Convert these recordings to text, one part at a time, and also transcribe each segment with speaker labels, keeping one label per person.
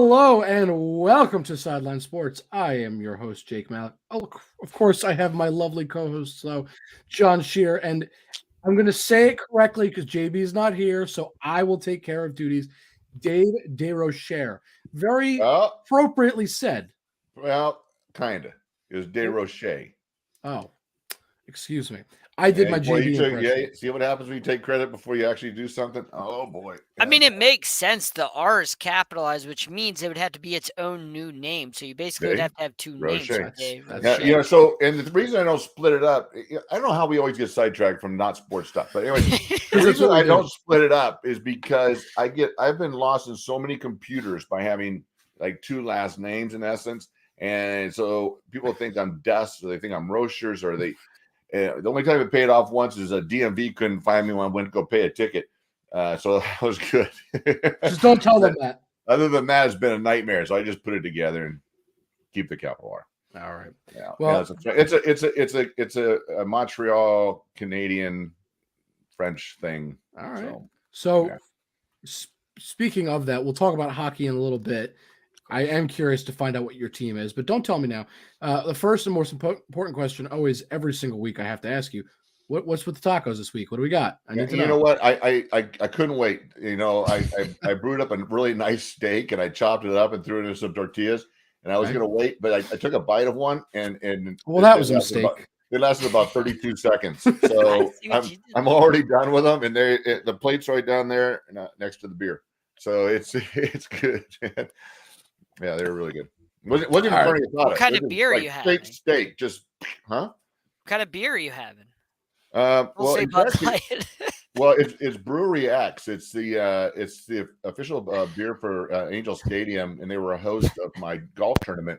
Speaker 1: Hello and welcome to Sideline Sports. I am your host, Jake Malik. Oh, of course, I have my lovely co-host, John Shear, and I'm going to say it correctly because JB is not here, so I will take care of duties. Dave DeRocher. Very
Speaker 2: Well,
Speaker 1: appropriately said.
Speaker 2: kind of. It was De Roche.
Speaker 1: Oh, excuse me. I did my JB impression.
Speaker 2: See what happens when you take credit before you actually do something? Oh, boy.
Speaker 3: I mean, it makes sense. The R is capitalized, which means it would have to be its own new name. So you basically would have to have two names.
Speaker 2: And the reason I don't split it up, I don't know how we always get sidetracked from not sports stuff. But anyway, the reason I don't split it up is because I've been lost in so many computers by having like two last names in essence. And so people think I'm Dust, or they think I'm Rochers, or the only time it paid off once is a DMV couldn't find me when I went to go pay a ticket. So that was good.
Speaker 1: Just don't tell them that.
Speaker 2: Other than that, it's been a nightmare. So I just put it together and keep the capital R.
Speaker 1: All right.
Speaker 2: Yeah. Well, it's a Montreal Canadian French thing.
Speaker 1: All right. So speaking of that, we'll talk about hockey in a little bit. I am curious to find out what your team is, but don't tell me now. The first and most important question, always every single week, I have to ask you, what's with the tacos this week? What do we got? I need to know.
Speaker 2: You know what? I couldn't wait. You know, I brewed up a really nice steak and I chopped it up and threw it into some tortillas. And I was going to wait, but I took a bite of one and
Speaker 1: that was a mistake.
Speaker 2: It lasted about 32 seconds. So I'm already done with them, and the plate's right down there next to the beer. So it's good. Yeah, they were really good. Wasn't even funny about
Speaker 3: What kind of beer are you having?
Speaker 2: Steak, just
Speaker 3: What kind of beer are you having?
Speaker 2: It's Brewery X. It's the official beer for Angel Stadium, and they were a host of my golf tournament.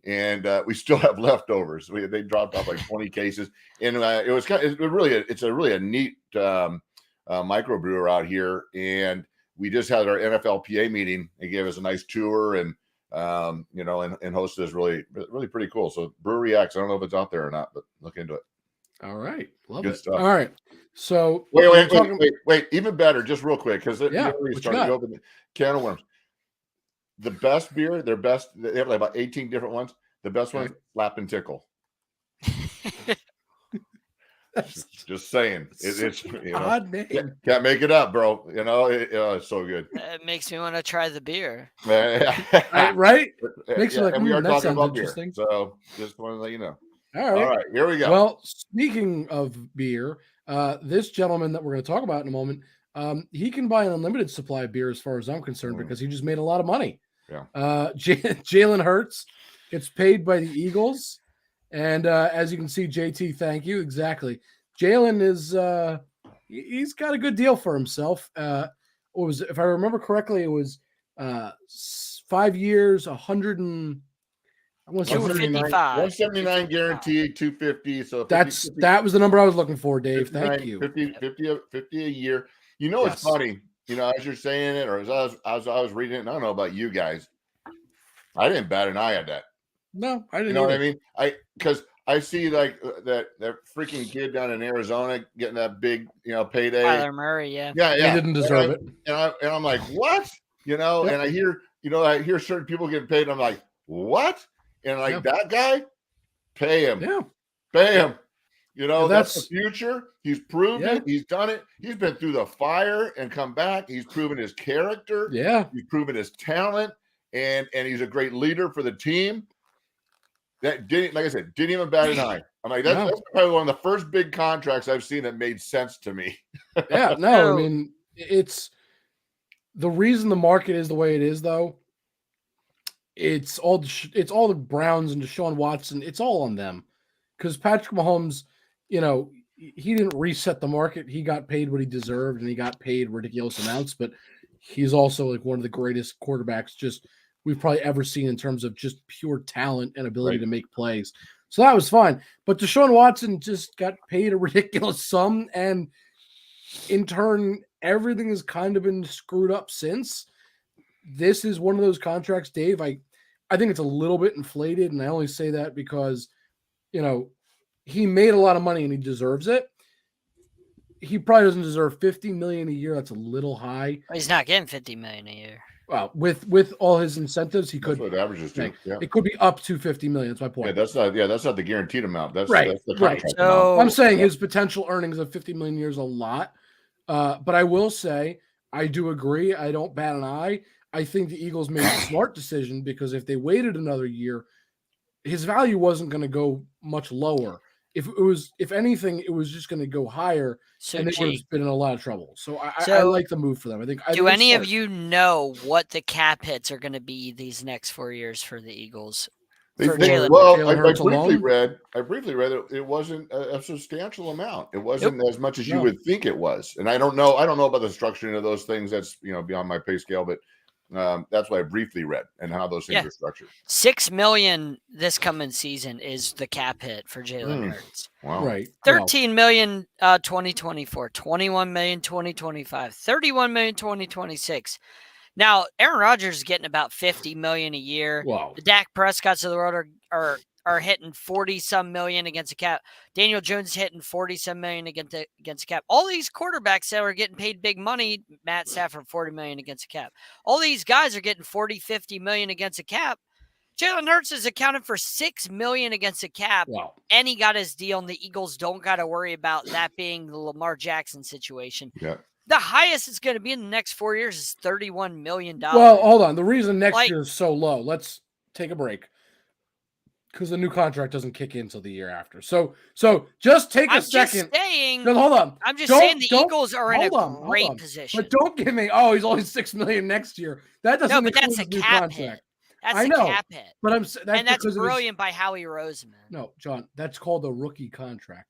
Speaker 2: And we still have leftovers. They dropped off like 20 cases, and it's a really neat microbrewer out here. And we just had our NFLPA meeting. They gave us a nice tour and hosted us really pretty cool. So Brewery X, I don't know if it's out there or not, but look into it.
Speaker 1: All right. Love
Speaker 2: Good
Speaker 1: it.
Speaker 2: stuff.
Speaker 1: All right. So
Speaker 2: wait, even better, just real quick, because you started to open the can of worms. The best beer, they have like about 18 different ones. The best one, Lap and Tickle. Just saying. It's
Speaker 1: odd name.
Speaker 2: Can't make it up, bro. It's so good.
Speaker 3: It makes me want to try the beer.
Speaker 1: Right? Makes you like,
Speaker 2: and we are
Speaker 1: that
Speaker 2: talking
Speaker 1: sounds
Speaker 2: about
Speaker 1: interesting.
Speaker 2: Beer, so just want to let you know.
Speaker 1: All right,
Speaker 2: here we go.
Speaker 1: Well, speaking of beer, this gentleman that we're going to talk about in a moment, he can buy an unlimited supply of beer as far as I'm concerned because he just made a lot of money.
Speaker 2: Yeah.
Speaker 1: Jalen Hurts gets paid by the Eagles. And as you can see, JT, thank you. Exactly. Jalen is he's got a good deal for himself. If I remember correctly, it was 5 years,
Speaker 2: 179 guaranteed, 250. So
Speaker 1: that was the number I was looking for, Dave. Thank you.
Speaker 2: 50 a year. It's funny. As you're saying it, or as I was reading it, and I don't know about you guys, I didn't bat an eye at that.
Speaker 1: No, I didn't.
Speaker 2: You know what I mean? Because I see like that freaking kid down in Arizona getting that big, payday.
Speaker 3: Kyler Murray, yeah.
Speaker 1: He didn't deserve it.
Speaker 2: And I'm like, what? And I hear certain people getting paid. And I'm like, what? And that guy, pay him.
Speaker 1: Yeah,
Speaker 2: pay him. That's the future. He's proved it. He's done it. He's been through the fire and come back. He's proven his character.
Speaker 1: Yeah,
Speaker 2: he's proven his talent, and he's a great leader for the team. That didn't, like I said, didn't even bat an eye. I'm like, that's probably one of the first big contracts I've seen that made sense to me.
Speaker 1: Yeah, no, I mean, it's the reason the market is the way it is, though. It's all the Browns and Deshaun Watson. It's all on them because Patrick Mahomes, he didn't reset the market. He got paid what he deserved, and he got paid ridiculous amounts. But he's also like one of the greatest quarterbacks we've probably ever seen in terms of just pure talent and ability to make plays. So that was fine. But Deshaun Watson just got paid a ridiculous sum, and in turn, everything has kind of been screwed up since. This is one of those contracts, Dave. I think it's a little bit inflated, and I only say that because, he made a lot of money and he deserves it. He probably doesn't deserve $50 million a year. That's a little high.
Speaker 3: He's not getting $50 million a year.
Speaker 1: Well, with all his incentives, he
Speaker 2: That's
Speaker 1: could.
Speaker 2: what it averages to. Yeah.
Speaker 1: It could be up to 50 million. That's my
Speaker 2: Yeah,
Speaker 1: point.
Speaker 2: that's not the guaranteed amount. That's
Speaker 1: Right,
Speaker 2: the
Speaker 1: right.
Speaker 2: contract
Speaker 3: So
Speaker 2: amount.
Speaker 1: I'm saying
Speaker 2: Yeah.
Speaker 1: his potential earnings of 50 million years a lot. But I will say I do agree. I don't bat an eye. I think the Eagles made the smart decision because if they waited another year, his value wasn't going to go much lower. If anything, it was just going to go higher,
Speaker 3: So
Speaker 1: and they would
Speaker 3: Jake,
Speaker 1: have been in a lot of trouble. So I
Speaker 3: So
Speaker 1: like the move for them. I think
Speaker 3: do
Speaker 1: it's
Speaker 3: any of
Speaker 1: smart.
Speaker 3: you know what the cap hits are going to be these next 4 years for the Eagles? For Jalen
Speaker 1: Jalen
Speaker 2: I
Speaker 1: Hurts
Speaker 2: briefly
Speaker 1: alone?
Speaker 2: read it wasn't a substantial amount. It wasn't as much as you
Speaker 1: No.
Speaker 2: would think it was. And I don't know about the structuring of those things. That's beyond my pay scale, but that's what I briefly read and how those things are structured.
Speaker 3: $6 million this coming season is the cap hit for Jalen Hurts.
Speaker 2: Wow.
Speaker 1: Right.
Speaker 3: 13 million 2024, 21 million 2025, 31 million 2026. Now, Aaron Rodgers is getting about 50 million a year.
Speaker 1: Wow.
Speaker 3: The Dak Prescotts of the world are hitting 40-some million against the cap. Daniel Jones is hitting 40-some million against the cap. All these quarterbacks that are getting paid big money, Matt Stafford 40 million against the cap. All these guys are getting 40, 50 million against the cap. Jalen Hurts is accounted for 6 million against the cap, and he got his deal, and the Eagles don't got to worry about that being the Lamar Jackson situation.
Speaker 2: Yeah.
Speaker 3: The highest it's going to be in the next 4 years is $31 million.
Speaker 1: Well, hold on. The reason next year is so low, let's take a break. Because the new contract doesn't kick in until the year after. So just take a second. Hold on.
Speaker 3: I'm just saying the Eagles are in a great position.
Speaker 1: But don't give me, he's only $6 million next year. That doesn't include
Speaker 3: that's a
Speaker 1: the new
Speaker 3: cap
Speaker 1: contract.
Speaker 3: hit. That's
Speaker 1: I know,
Speaker 3: a cap hit.
Speaker 1: But
Speaker 3: that's brilliant by Howie Roseman.
Speaker 1: No, John, that's called a rookie contract.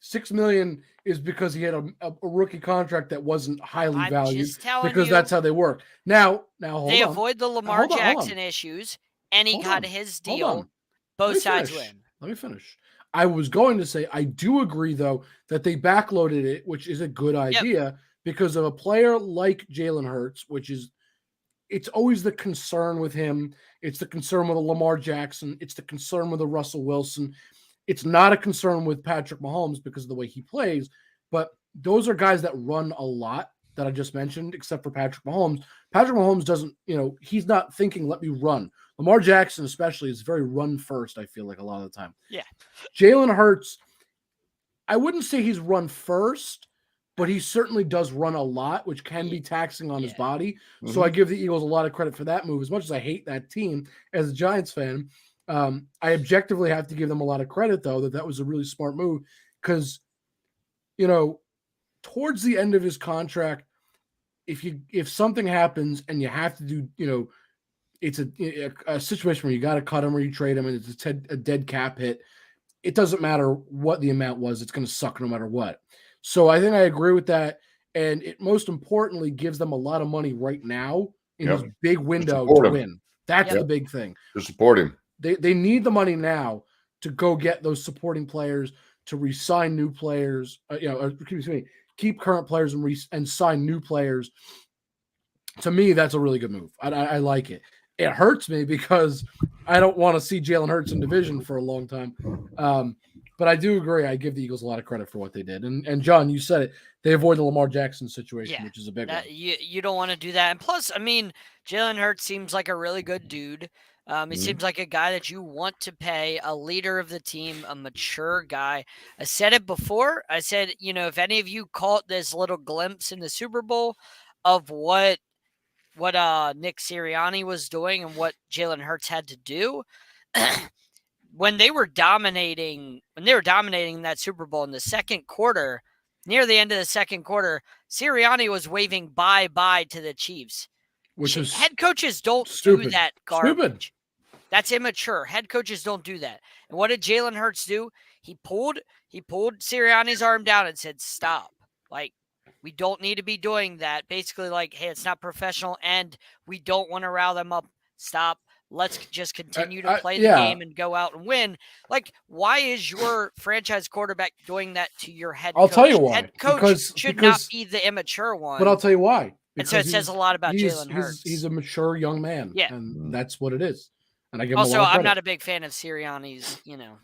Speaker 1: $6 million is because he had a rookie contract that wasn't highly valued because that's how they work. Now hold
Speaker 3: they
Speaker 1: on.
Speaker 3: avoid the Lamar Jackson issues, and he got his deal. Both sides win.
Speaker 1: Let me finish. I was going to say I do agree though that they backloaded it, which is a good idea because of a player like Jalen Hurts, it's always the concern with him. It's the concern with a Lamar Jackson. It's the concern with a Russell Wilson. It's not a concern with Patrick Mahomes because of the way he plays, but those are guys that run a lot that I just mentioned, except for Patrick Mahomes. Patrick Mahomes doesn't, he's not thinking, let me run. Lamar Jackson especially is very run first, I feel like a lot of the time.
Speaker 3: Yeah.
Speaker 1: Jalen Hurts, I wouldn't say he's run first, but he certainly does run a lot, which can be taxing on his body. Mm-hmm. So I give the Eagles a lot of credit for that move. As much as I hate that team as a Giants fan, I objectively have to give them a lot of credit, though, that was a really smart move because, towards the end of his contract, if something happens and you have to do, it's a situation where you got to cut him or you trade him and it's a dead cap hit. It doesn't matter what the amount was. It's going to suck no matter what. So I think I agree with that. And it most importantly gives them a lot of money right now in this big window to win. That's the big thing.
Speaker 2: To support him.
Speaker 1: They need the money now to go get those supporting players, to re-sign new players, keep current players and sign new players. To me, that's a really good move. I like it. It hurts me because I don't want to see Jalen Hurts in division for a long time. But I do agree. I give the Eagles a lot of credit for what they did. And John, you said it. They avoid the Lamar Jackson situation, which is a big one.
Speaker 3: You don't want to do that. And plus, Jalen Hurts seems like a really good dude. He seems like a guy that you want to pay, a leader of the team, a mature guy. I said it before. I said, if any of you caught this little glimpse in the Super Bowl of what Nick Sirianni was doing and what Jalen Hurts had to do when they were dominating that Super Bowl in the second quarter, near the end of the second quarter, Sirianni was waving bye-bye to the Chiefs.
Speaker 1: Which is
Speaker 3: head coaches don't
Speaker 1: stupid.
Speaker 3: do that garbage. That's immature. Head coaches don't do that. And what did Jalen Hurts do? He pulled Sirianni's arm down and said, "Stop. We don't need to be doing that." Basically, hey, it's not professional, and we don't want to rile them up. Stop. Let's just continue to play the game and go out and win. Why is your franchise quarterback doing that to your head coach?
Speaker 1: I'll tell you why.
Speaker 3: Head coach should not be the immature one.
Speaker 1: But I'll tell you why.
Speaker 3: And so it says a lot about Jalen Hurts.
Speaker 1: He's a mature young man.
Speaker 3: Yeah.
Speaker 1: And that's what it is. And I give him
Speaker 3: also,
Speaker 1: a lot of credit.
Speaker 3: I'm not a big fan of Sirianni's,
Speaker 1: No.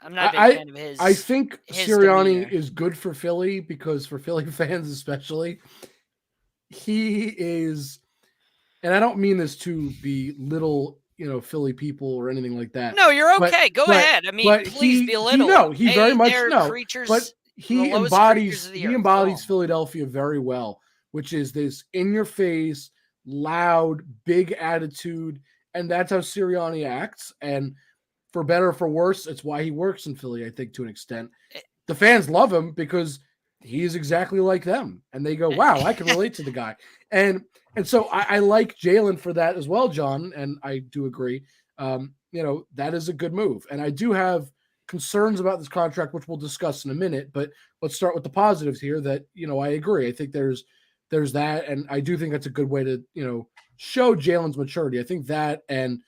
Speaker 3: I'm not a big fan of his.
Speaker 1: I think Sirianni is good for Philly because for Philly fans especially, he is and I don't mean this to belittle, Philly people or anything like that.
Speaker 3: No, you're
Speaker 1: But
Speaker 3: okay. Go ahead. I mean,
Speaker 1: but
Speaker 3: please
Speaker 1: he
Speaker 3: belittle
Speaker 1: no,
Speaker 3: them.
Speaker 1: he very much
Speaker 3: They're
Speaker 1: no. But
Speaker 3: creatures, the
Speaker 1: he
Speaker 3: lowest creatures
Speaker 1: embodies
Speaker 3: of the
Speaker 1: he
Speaker 3: earth. Go
Speaker 1: embodies
Speaker 3: on.
Speaker 1: Philadelphia very well, which is this in your face, loud, big attitude, and that's how Sirianni acts. And for better or for worse, it's why he works in Philly, I think, to an extent. The fans love him because he is exactly like them. And they go, wow, I can relate to the guy. And so I like Jalen for that as well, John. And I do agree. That is a good move. And I do have concerns about this contract, which we'll discuss in a minute. But let's start with the positives here that, I agree. I think there's that. And I do think that's a good way to, show Jalen's maturity. I think that and,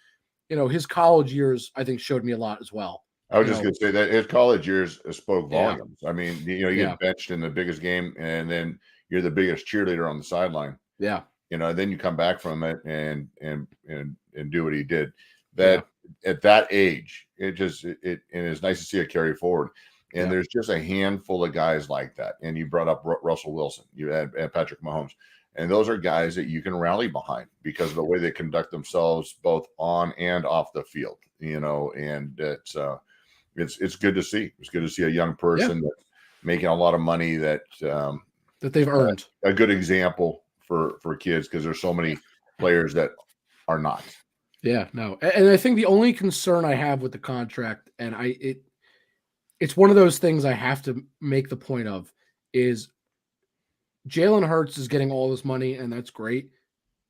Speaker 1: his college years, I think, showed me a lot as well.
Speaker 2: I was just going to say that his college years spoke
Speaker 1: Yeah.
Speaker 2: volumes. I mean, you get benched in the biggest game, and then you're the biggest cheerleader on the sideline.
Speaker 1: Yeah.
Speaker 2: Then you come back from it and do what he did. That at that age, it is nice to see it carry forward. And there's just a handful of guys like that. And you brought up Russell Wilson, you had Patrick Mahomes. And those are guys that you can rally behind because of the way they conduct themselves both on and off the field, and it's good to see. It's good to see a young person that's making a lot of money that
Speaker 1: they've earned.
Speaker 2: A good example for kids because there's so many players that are not.
Speaker 1: Yeah, no. And I think the only concern I have with the contract, and it's one of those things I have to make the point of, is Jalen Hurts is getting all this money, and that's great.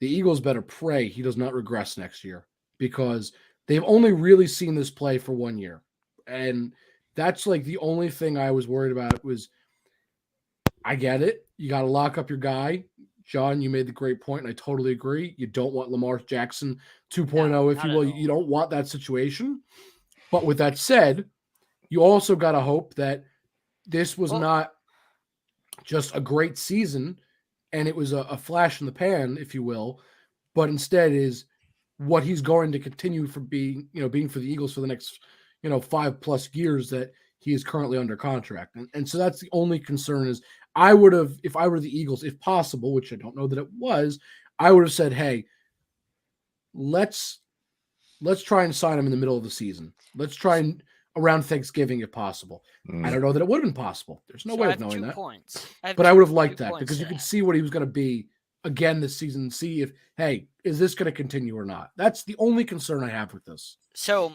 Speaker 1: The Eagles better pray he does not regress next year because they've only really seen this play for 1 year. And that's like the only thing I was worried about was I get it. You got to lock up your guy. John, you made the great point, and I totally agree. You don't want Lamar Jackson 2.0, if you will. You don't want that situation. But with that said, you also got to hope that this was not just a great season and it was a flash in the pan, if you will, but instead is what he's going to continue for being for the Eagles for the next, 5+ years that he is currently under contract. And so that's the only concern is I would have, if I were the Eagles, if possible, which I don't know that it was, I would have said, hey, let's try and sign him in the middle of the season. Let's try and around Thanksgiving if possible. I don't know that it would have been possible. There's no way of knowing that. But I would have liked that because you could see what he was going to be again this season and see if, hey, is this going to continue or not? That's the only concern I have with this.
Speaker 3: So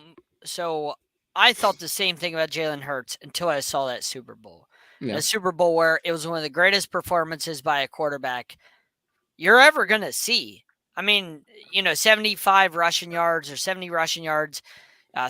Speaker 3: I thought the same thing about Jalen Hurts until I saw that Super Bowl. A Super Bowl where it was one of the greatest performances by a quarterback you're ever going to see. I mean, 75 rushing yards or 70 rushing yards,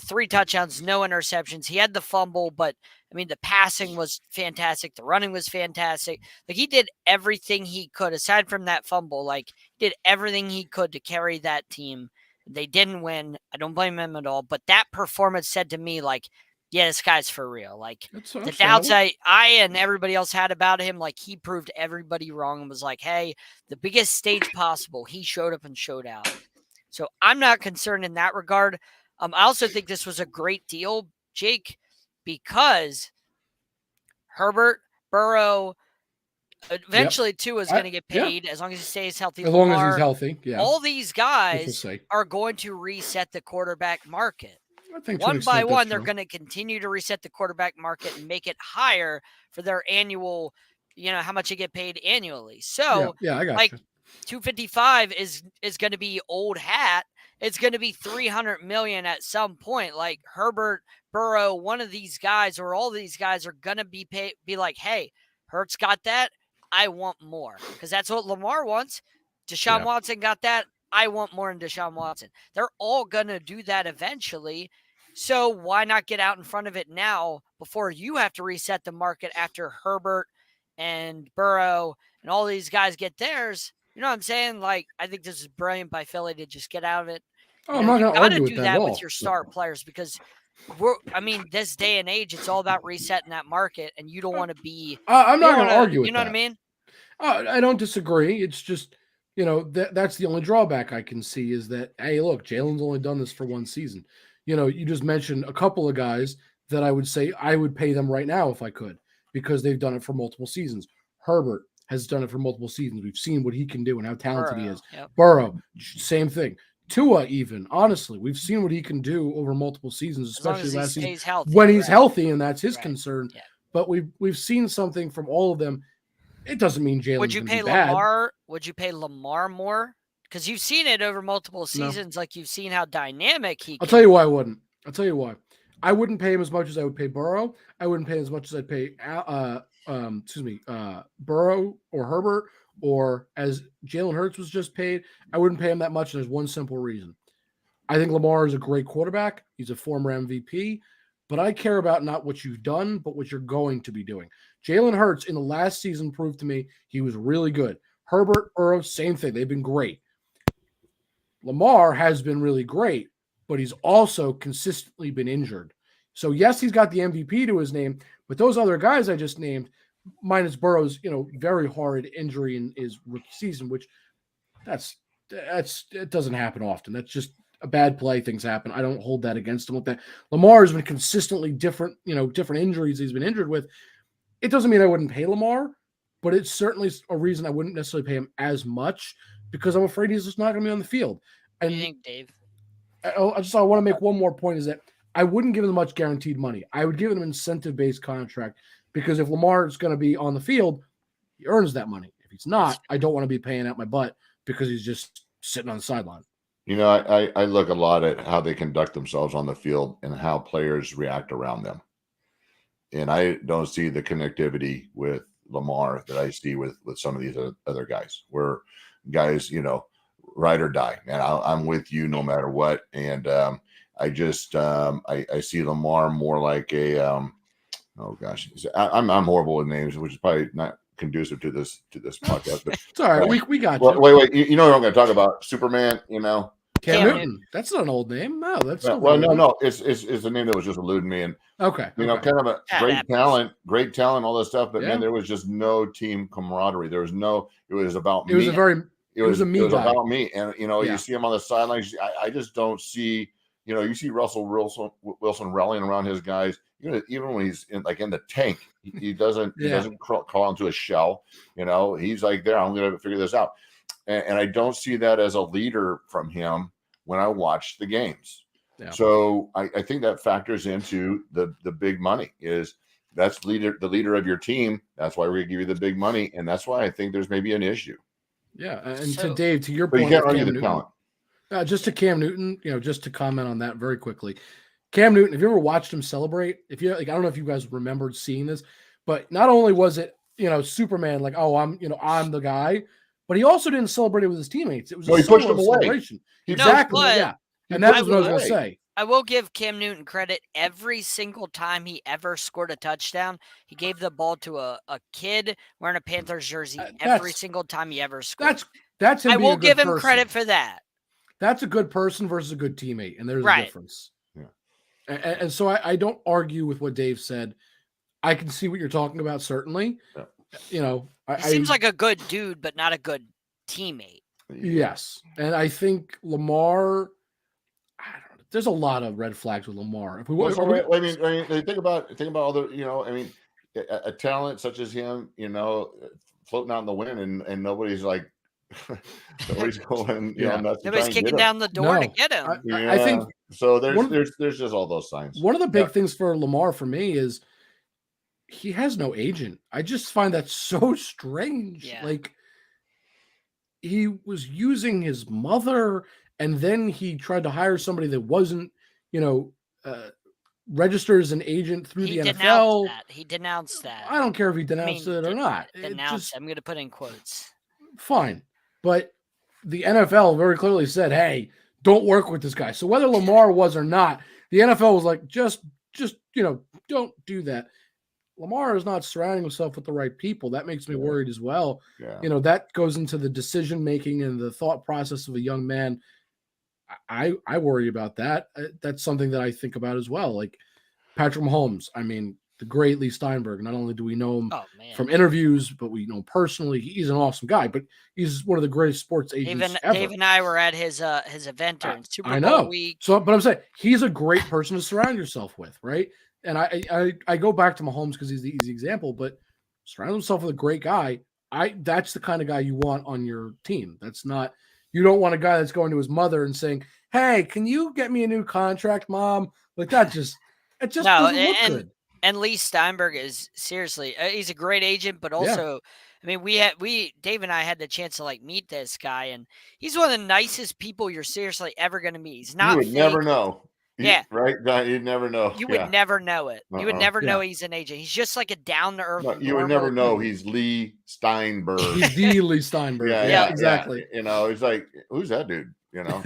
Speaker 3: 3 touchdowns, no interceptions. He had the fumble, but I mean, the passing was fantastic. The running was fantastic. Like he did everything he could aside from that fumble. Like he did everything he could to carry that team. They didn't win. I don't blame him at all. But that performance said to me, like, yeah, this guy's for real. Like the doubts I and everybody else had about him, like he proved everybody wrong and was like, hey, the biggest stage possible. He showed up and showed out. So I'm not concerned in that regard. I also think this was a great deal, Jake, because Herbert, Burrow, eventually too is going to get paid as long as he stays healthy.
Speaker 1: As long as he's healthy,
Speaker 3: all these guys are going to reset the quarterback market.
Speaker 1: I think
Speaker 3: one by one, they're going to continue to reset the quarterback market and make it higher for their annual, how much they get paid annually. So,
Speaker 1: I got
Speaker 3: like
Speaker 1: you.
Speaker 3: 255 is going to be old hat. It's going to be 300 million at some point. Like Herbert, Burrow, one of these guys or all these guys are going to be like, hey, Hurts got that. I want more because that's what Lamar wants. Deshaun Watson got that. I want more in Deshaun Watson. They're all going to do that eventually. So why not get out in front of it now before you have to reset the market after Herbert and Burrow and all these guys get theirs? You know what I'm saying? Like, I think this is brilliant by Philly to just get out of it.
Speaker 1: I'm not going to argue with that at all.
Speaker 3: With your star players because this day and age, it's all about resetting that market, and you don't want to be.
Speaker 1: I'm not going to argue with that.
Speaker 3: You know what I mean?
Speaker 1: I don't disagree. It's just, that's the only drawback I can see is that, hey, look, Jalen's only done this for one season. You just mentioned a couple of guys that I would say I would pay them right now if I could because they've done it for multiple seasons. Herbert, has done it for multiple seasons. We've seen what he can do and how talented he is.
Speaker 3: Yep.
Speaker 1: Burrow, same thing. Tua, even honestly, we've seen what he can do over multiple seasons, especially last season
Speaker 3: healthy,
Speaker 1: when he's healthy, and that's his concern.
Speaker 3: Yeah.
Speaker 1: But we've seen something from all of them. It doesn't mean Jalen's
Speaker 3: Would you
Speaker 1: going
Speaker 3: pay
Speaker 1: to be bad.
Speaker 3: Lamar? Would you pay Lamar more? Because you've seen it over multiple seasons.
Speaker 1: No.
Speaker 3: Like you've seen how dynamic he.
Speaker 1: I'll tell you why I wouldn't. I'll tell you why. I wouldn't pay him as much as I would pay Burrow. I wouldn't pay as much as I'd pay Burrow or Herbert, or as Jalen Hurts was just paid. I wouldn't pay him that much, and there's one simple reason. I think Lamar is a great quarterback. He's a former MVP, but I care about not what you've done, but what you're going to be doing. Jalen Hurts in the last season proved to me he was really good. Herbert, Burrow, same thing. They've been great. Lamar has been really great, but he's also consistently been injured. So yes, he's got the MVP to his name, but those other guys I just named, minus Burrow's, very horrid injury in his rookie season, which it doesn't happen often. That's just a bad play. Things happen. I don't hold that against him with that. Lamar has been consistently different injuries he's been injured with. It doesn't mean I wouldn't pay Lamar, but it's certainly a reason I wouldn't necessarily pay him as much, because I'm afraid he's just not going to be on the field. And
Speaker 3: you think, Dave?
Speaker 1: I want to make one more point, is that I wouldn't give him much guaranteed money. I would give him an incentive-based contract, because if Lamar is going to be on the field, he earns that money. If he's not, I don't want to be paying out my butt because he's just sitting on the sideline.
Speaker 2: I look a lot at how they conduct themselves on the field and how players react around them. And I don't see the connectivity with Lamar that I see with some of these other guys, where guys, ride or die. And I'm with you no matter what. And I just I see Lamar more like a oh gosh, I'm horrible with names, which is probably not conducive to this podcast. But
Speaker 1: it's all right. We got you.
Speaker 2: Wait. You know what I'm going to talk about? Superman.
Speaker 1: Cam Newton. That's not an old name. No, that's
Speaker 2: no. It's a name that was just eluding me. And
Speaker 1: okay,
Speaker 2: kind of a great talent, all this stuff. But man, there was just no team camaraderie. There was no. It was about me. It was about me. And you see him on the sidelines. I just don't see. You see Russell Wilson rallying around his guys. Even when he's in the tank, he doesn't crawl into a shell. He's like, there, I'm going to figure this out. And I don't see that as a leader from him when I watch the games. Yeah. So I think that factors into the big money. That's the leader of your team. That's why we're going to give you the big money. And that's why I think there's maybe an issue.
Speaker 1: Yeah. And to Dave, to your point,
Speaker 2: you can't argue the talent.
Speaker 1: Just to Cam Newton, just to comment on that very quickly. Cam Newton, have you ever watched him celebrate? I don't know if you guys remembered seeing this, but not only was it, Superman, like, oh, I'm the guy, but he also didn't celebrate it with his teammates. It was
Speaker 2: he pushed him away.
Speaker 1: Exactly. Yeah. And that was what I was going to say.
Speaker 3: I will give Cam Newton credit. Every single time he ever scored a touchdown, he gave the ball to a kid wearing a Panthers jersey every single time he ever scored.
Speaker 1: That's him.
Speaker 3: I will give him credit for that.
Speaker 1: That's a good person versus a good teammate, and there's a difference. Yeah. And so I don't argue with what Dave said. I can see what you're talking about, certainly. Yeah.
Speaker 3: He seems like a good dude, but not a good teammate.
Speaker 1: Yes. And I think Lamar, there's a lot of red flags with Lamar. If we
Speaker 2: think about all the, a talent such as him, floating out in the wind and nobody's like, nobody's going,
Speaker 3: nobody's kicking down the door to get him.
Speaker 1: I think
Speaker 2: so. There's just all those signs.
Speaker 1: One of the big things for Lamar for me is he has no agent. I just find that so strange.
Speaker 3: Yeah.
Speaker 1: Like, he was using his mother, and then he tried to hire somebody that wasn't, registered as an agent through the NFL.
Speaker 3: He denounced that.
Speaker 1: I don't care if he denounced it or not.
Speaker 3: I'm going to put in quotes.
Speaker 1: Fine. But the NFL very clearly said, hey, don't work with this guy. So whether Lamar was or not, the NFL was like, just don't do that. Lamar is not surrounding himself with the right people. That makes me worried as well. Yeah. That goes into the decision-making and the thought process of a young man. I worry about that. That's something that I think about as well. Like Patrick Mahomes, the great Lee Steinberg. Not only do we know him from interviews, but we know him personally. He's an awesome guy, but he's one of the greatest sports agents ever.
Speaker 3: Dave and I were at his event during Super Bowl week.
Speaker 1: So, but I'm saying he's a great person to surround yourself with, right? And I go back to Mahomes because he's the easy example, but surround himself with a great guy. that's the kind of guy you want on your team. You don't want a guy that's going to his mother and saying, "Hey, can you get me a new contract, Mom?" Like it just
Speaker 3: No,
Speaker 1: doesn't look good.
Speaker 3: And Lee Steinberg is seriously, he's a great agent, but also, I mean, Dave and I had the chance to like meet this guy, and he's one of the nicest people you're seriously ever going to meet. He's not
Speaker 2: You would
Speaker 3: fake.
Speaker 2: never know.
Speaker 3: Yeah.
Speaker 2: Right? You'd never know.
Speaker 3: You would never know it. You would never know he's an agent. He's just like a down to earth.
Speaker 2: No, you would never know he's Lee Steinberg.
Speaker 1: He's the Lee Steinberg.
Speaker 2: Yeah,
Speaker 1: exactly.
Speaker 2: Yeah. You know, it's like, who's that dude? You know,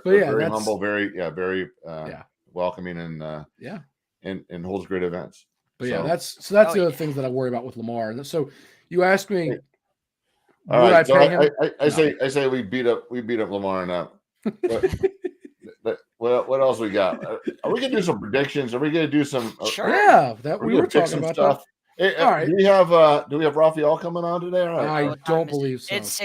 Speaker 1: very
Speaker 2: humble, very welcoming, and and holds great events.
Speaker 1: But that's the other things that I worry about with Lamar. And so you asked me, would I pay him?
Speaker 2: I say we beat up Lamar now. But what else we got? Are we gonna do some predictions? Are we gonna do some?
Speaker 3: Sure.
Speaker 1: Yeah, that we were talking about stuff.
Speaker 2: Hey, all right. Do we have Raphael coming on today?
Speaker 1: I don't believe so.
Speaker 3: It's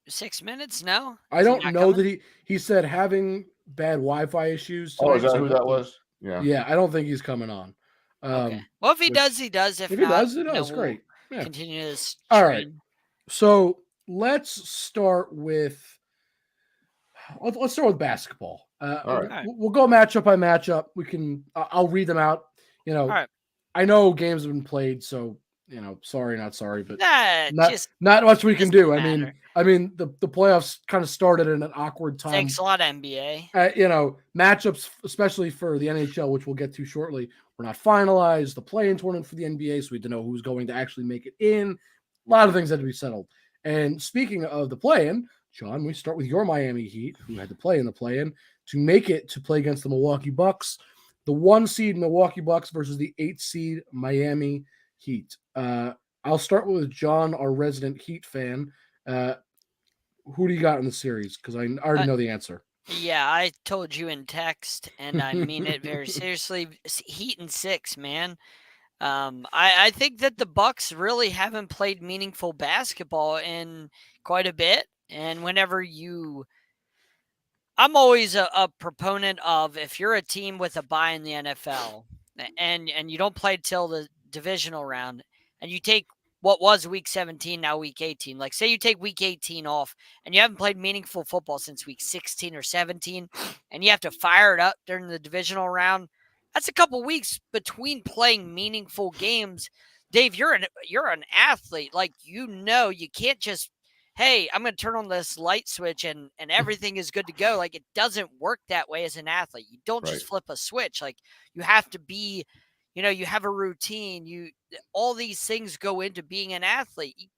Speaker 3: 6 minutes. No,
Speaker 1: I don't know that he said having bad Wi-Fi issues.
Speaker 2: Tonight, is that who that was?
Speaker 1: Yeah. I don't think he's coming on.
Speaker 3: Okay. Well, if he does, he does. If
Speaker 1: he
Speaker 3: not,
Speaker 1: does, great.
Speaker 3: We'll continue this.
Speaker 1: All right. So let's start with. Let's start with basketball.
Speaker 2: All right.
Speaker 1: We'll go matchup by matchup. We can. I'll read them out. You know,
Speaker 3: right.
Speaker 1: I know games have been played, so sorry, not sorry, but not much we can do.
Speaker 3: Matter.
Speaker 1: I mean, the playoffs kind of started in an awkward time.
Speaker 3: Thanks a lot, NBA.
Speaker 1: Matchups, especially for the NHL, which we'll get to shortly, were not finalized. The play-in tournament for the NBA, so we had to know who's going to actually make it in. A lot of things had to be settled. And speaking of the play-in, John, we start with your Miami Heat, who had to play in the play-in to make it to play against the Milwaukee Bucks. The 1 seed Milwaukee Bucks versus the 8 seed Miami Heat. I'll start with John, our resident Heat fan. Who do you got in the series? Because I already know the answer.
Speaker 3: Yeah, I told you in text, and I mean it very seriously. Heat in 6, man. I think that the Bucks really haven't played meaningful basketball in quite a bit. And I'm always a proponent of, if you're a team with a bye in the NFL and you don't play till the divisional round, and you take what was week 17, now week 18, like say you take week 18 off and you haven't played meaningful football since week 16 or 17, and you have to fire it up during the divisional round, that's a couple weeks between playing meaningful games. Dave, you're an athlete. Like, you can't just, hey, I'm going to turn on this light switch and everything is good to go. Like, it doesn't work that way as an athlete. You don't just flip a switch. Like, you have to be, you have a routine. All these things go into being an athlete.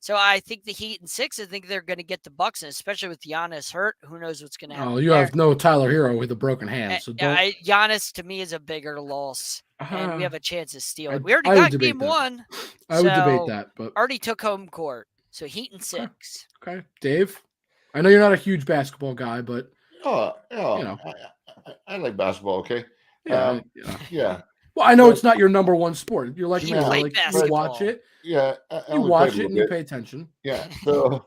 Speaker 3: So I think the Heat in 6, I think they're going to get the Bucks, and especially with Giannis hurt, who knows what's going to happen.
Speaker 1: Oh, you have no Tyler Hero with a broken hand. So
Speaker 3: Giannis to me is a bigger loss, and we have a chance to steal it. We already got game 1.
Speaker 1: I would debate that, but
Speaker 3: already took home court. So Heat in 6.
Speaker 1: Okay. Dave, I know you're not a huge basketball guy, but
Speaker 2: I like basketball. Okay.
Speaker 1: Yeah.
Speaker 2: Well,
Speaker 1: I know it's not your number one sport. You're like,
Speaker 3: you
Speaker 1: watch it.
Speaker 2: Yeah.
Speaker 1: You watch it and you pay attention.
Speaker 2: Yeah. So,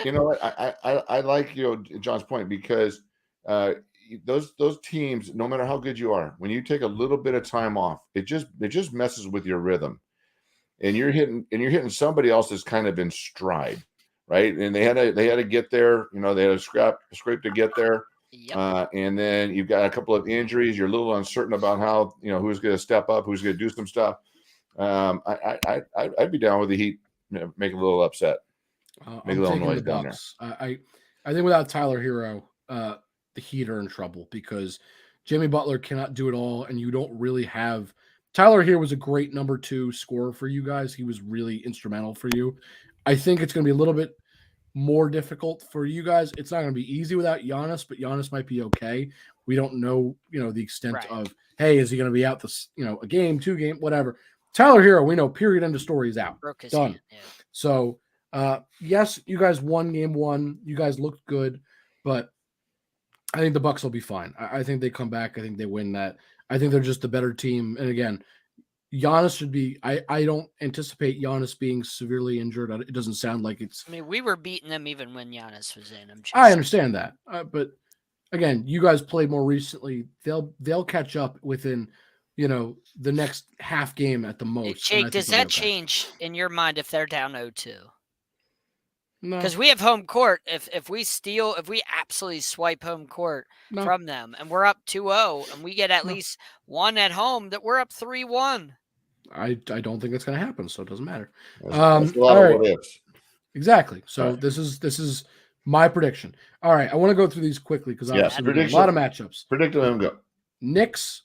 Speaker 2: you know what? I like, John's point, because those teams, no matter how good you are, when you take a little bit of time off, it just messes with your rhythm. And you're hitting somebody else that's kind of in stride, right? And they had to get there. They had to scrape to get there.
Speaker 3: Yep.
Speaker 2: And then you've got a couple of injuries. You're a little uncertain about how who's going to step up, who's going to do some stuff. I'd be down with the Heat, make a little upset, make a little noise down there.
Speaker 1: I think without Tyler Hero, the Heat are in trouble, because Jimmy Butler cannot do it all, and you don't really have. Tyler Hero was a great number 2 scorer for you guys. He was really instrumental for you. I think it's going to be a little bit more difficult for you guys. It's not going to be easy without Giannis, but Giannis might be okay. We don't know, the extent of, hey, is he going to be out this, a game, 2 game, whatever. Tyler Hero, we know, period, end of story, is out. Done.
Speaker 3: Hand, yeah.
Speaker 1: So, yes, you guys won game 1. You guys looked good, but I think the Bucks will be fine. I think they come back. I think they win that. I think they're just a better team. And again, Giannis should be. I don't anticipate Giannis being severely injured. It doesn't sound like it's.
Speaker 3: I mean, we were beating them even when Giannis was in.
Speaker 1: I understand that, but again, you guys played more recently. They'll catch up within, the next half game at the most.
Speaker 3: Jake, does that change in your mind if they're down 0-2?
Speaker 1: No,
Speaker 3: Because we have home court. If we absolutely swipe home court
Speaker 1: no,
Speaker 3: from them, and we're up 2-0, and we get at
Speaker 1: No.
Speaker 3: least one at home, that we're up 3-1.
Speaker 1: I don't think it's going to happen, so it doesn't matter.
Speaker 2: That's a lot
Speaker 1: All
Speaker 2: of
Speaker 1: right,
Speaker 2: what ifs.
Speaker 1: exactly. So
Speaker 2: Right.
Speaker 1: this is my prediction. All right, I want to go through these quickly because
Speaker 2: Yes,
Speaker 1: obviously a lot of matchups.
Speaker 2: Predict them, go.
Speaker 1: Knicks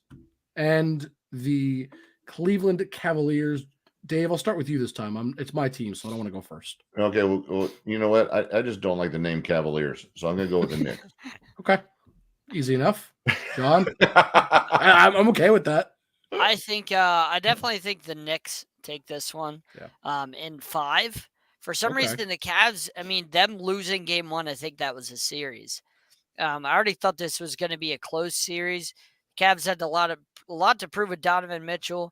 Speaker 1: and the Cleveland Cavaliers. Dave, I'll start with you this time. It's my team, so I don't want to go first.
Speaker 2: Okay, well, you know what? I just don't like the name Cavaliers, so I'm going to go with the Knicks.
Speaker 1: Okay, easy enough. John, I'm okay with that.
Speaker 3: I think I definitely think the Knicks take this one.
Speaker 1: Yeah.
Speaker 3: In 5. For some reason, the Cavs. I mean, them losing game 1. I think that was a series. I already thought this was going to be a close series. Cavs had a lot to prove with Donovan Mitchell.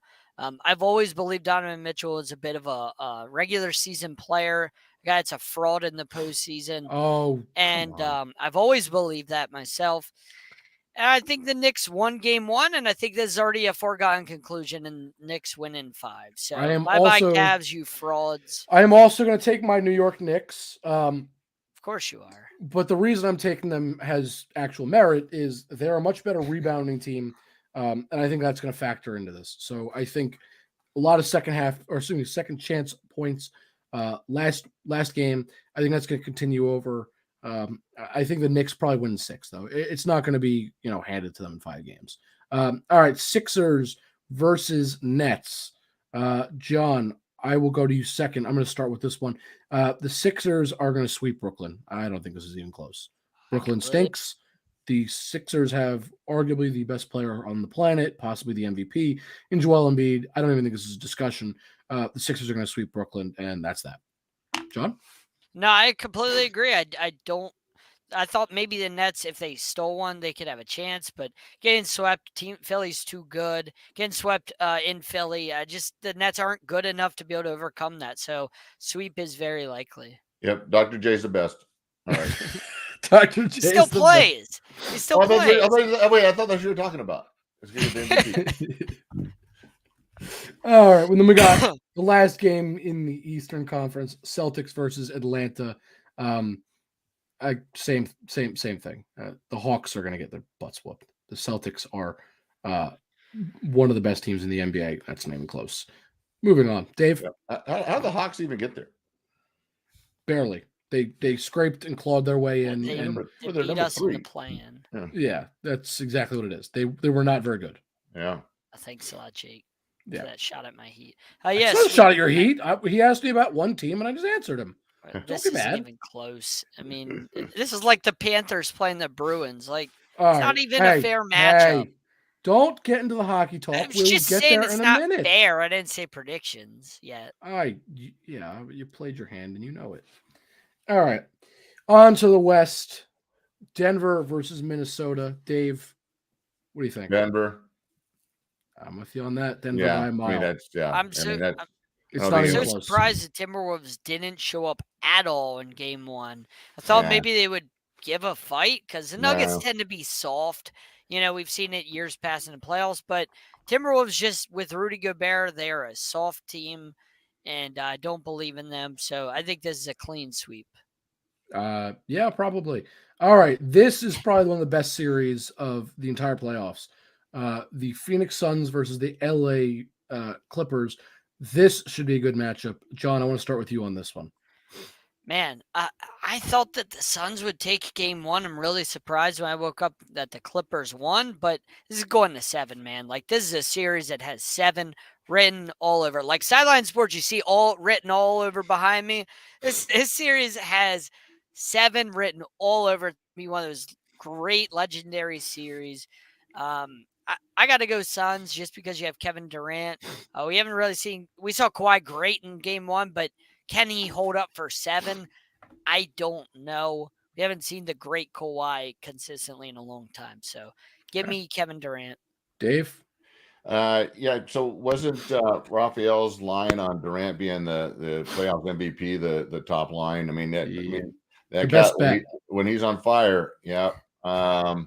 Speaker 3: I've always believed Donovan Mitchell is a bit of a regular season player, a guy that's a fraud in the postseason.
Speaker 1: Oh,
Speaker 3: and I've always believed that myself. And I think the Knicks won game 1, and I think this is already a foregone conclusion, and Knicks win in 5. So bye-bye Cavs, you frauds.
Speaker 1: I am also going to take my New York Knicks.
Speaker 3: Of course you are.
Speaker 1: But the reason I'm taking them has actual merit is they're a much better rebounding team. And I think that's going to factor into this. So I think a lot of second chance points last game. I think that's going to continue over. I think the Knicks probably win 6, though. It's not going to be, handed to them in 5 games. All right, Sixers versus Nets. John, I will go to you second. I'm going to start with this one. The Sixers are going to sweep Brooklyn. I don't think this is even close. Brooklyn stinks. The Sixers have arguably the best player on the planet, possibly the MVP, in Joel Embiid. I don't even think this is a discussion. The Sixers are going to sweep Brooklyn, and that's that. John?
Speaker 3: No, I completely agree. I thought maybe the Nets, if they stole one, they could have a chance, but getting swept, Philly's too good. Getting swept in Philly, the Nets aren't good enough to be able to overcome that. So sweep is very likely.
Speaker 2: Yep, Dr. J's the best. All right.
Speaker 1: Dr. J
Speaker 3: still plays. He still plays.
Speaker 2: Wait, I thought that's what you were talking about.
Speaker 1: All right. Well, then we got the last game in the Eastern Conference: Celtics versus Atlanta. Same thing. The Hawks are going to get their butts whooped. The Celtics are one of the best teams in the NBA. That's not even close. Moving on, Dave.
Speaker 2: How did the Hawks even get there?
Speaker 1: Barely. They scraped and clawed their way in.
Speaker 3: They beat us in the play-in.
Speaker 1: Yeah, that's exactly what it is. They were not very good.
Speaker 2: Yeah.
Speaker 3: Thanks a lot, Jake.
Speaker 1: Yeah.
Speaker 3: For that shot at my heat.
Speaker 1: Yes. It's not a shot at your heat. He asked me about one team, and I just answered him.
Speaker 3: This isn't even close. I mean, this is like the Panthers playing the Bruins. Like,
Speaker 1: it's
Speaker 3: not even a fair matchup.
Speaker 1: Hey, don't get into the hockey talk.
Speaker 3: I'm just saying it's not fair. I didn't say predictions yet.
Speaker 1: You played your hand, and you know it. All right. On to the West. Denver versus Minnesota. Dave, what do you think?
Speaker 2: Denver.
Speaker 1: I'm with you on that. Denver by a mile.
Speaker 3: I'm so surprised the Timberwolves didn't show up at all in game 1. I thought maybe they would give a fight because the Nuggets tend to be soft. We've seen it years past in the playoffs, but Timberwolves just with Rudy Gobert, they're a soft team, and I don't believe in them. So I think this is a clean sweep.
Speaker 1: Yeah, probably. All right. This is probably one of the best series of the entire playoffs. The Phoenix Suns versus the LA Clippers. This should be a good matchup. John, I want to start with you on this one.
Speaker 3: Man, I thought that the Suns would take game 1. I'm really surprised when I woke up that the Clippers won, but this is going to 7, man. Like, this is a series that has 7 written all over. Like Sideline Sports, you see all written all over behind me. This series has 7 written all over. Be one of those great legendary series. I got to go Suns just because you have Kevin Durant. We haven't really we saw Kawhi great in game 1, but can he hold up for 7? I don't know. We haven't seen the great Kawhi consistently in a long time. So give me Kevin Durant.
Speaker 1: Dave?
Speaker 2: So wasn't Raphael's line on Durant being the playoff MVP the top line? I mean, that guy, when he's on fire, I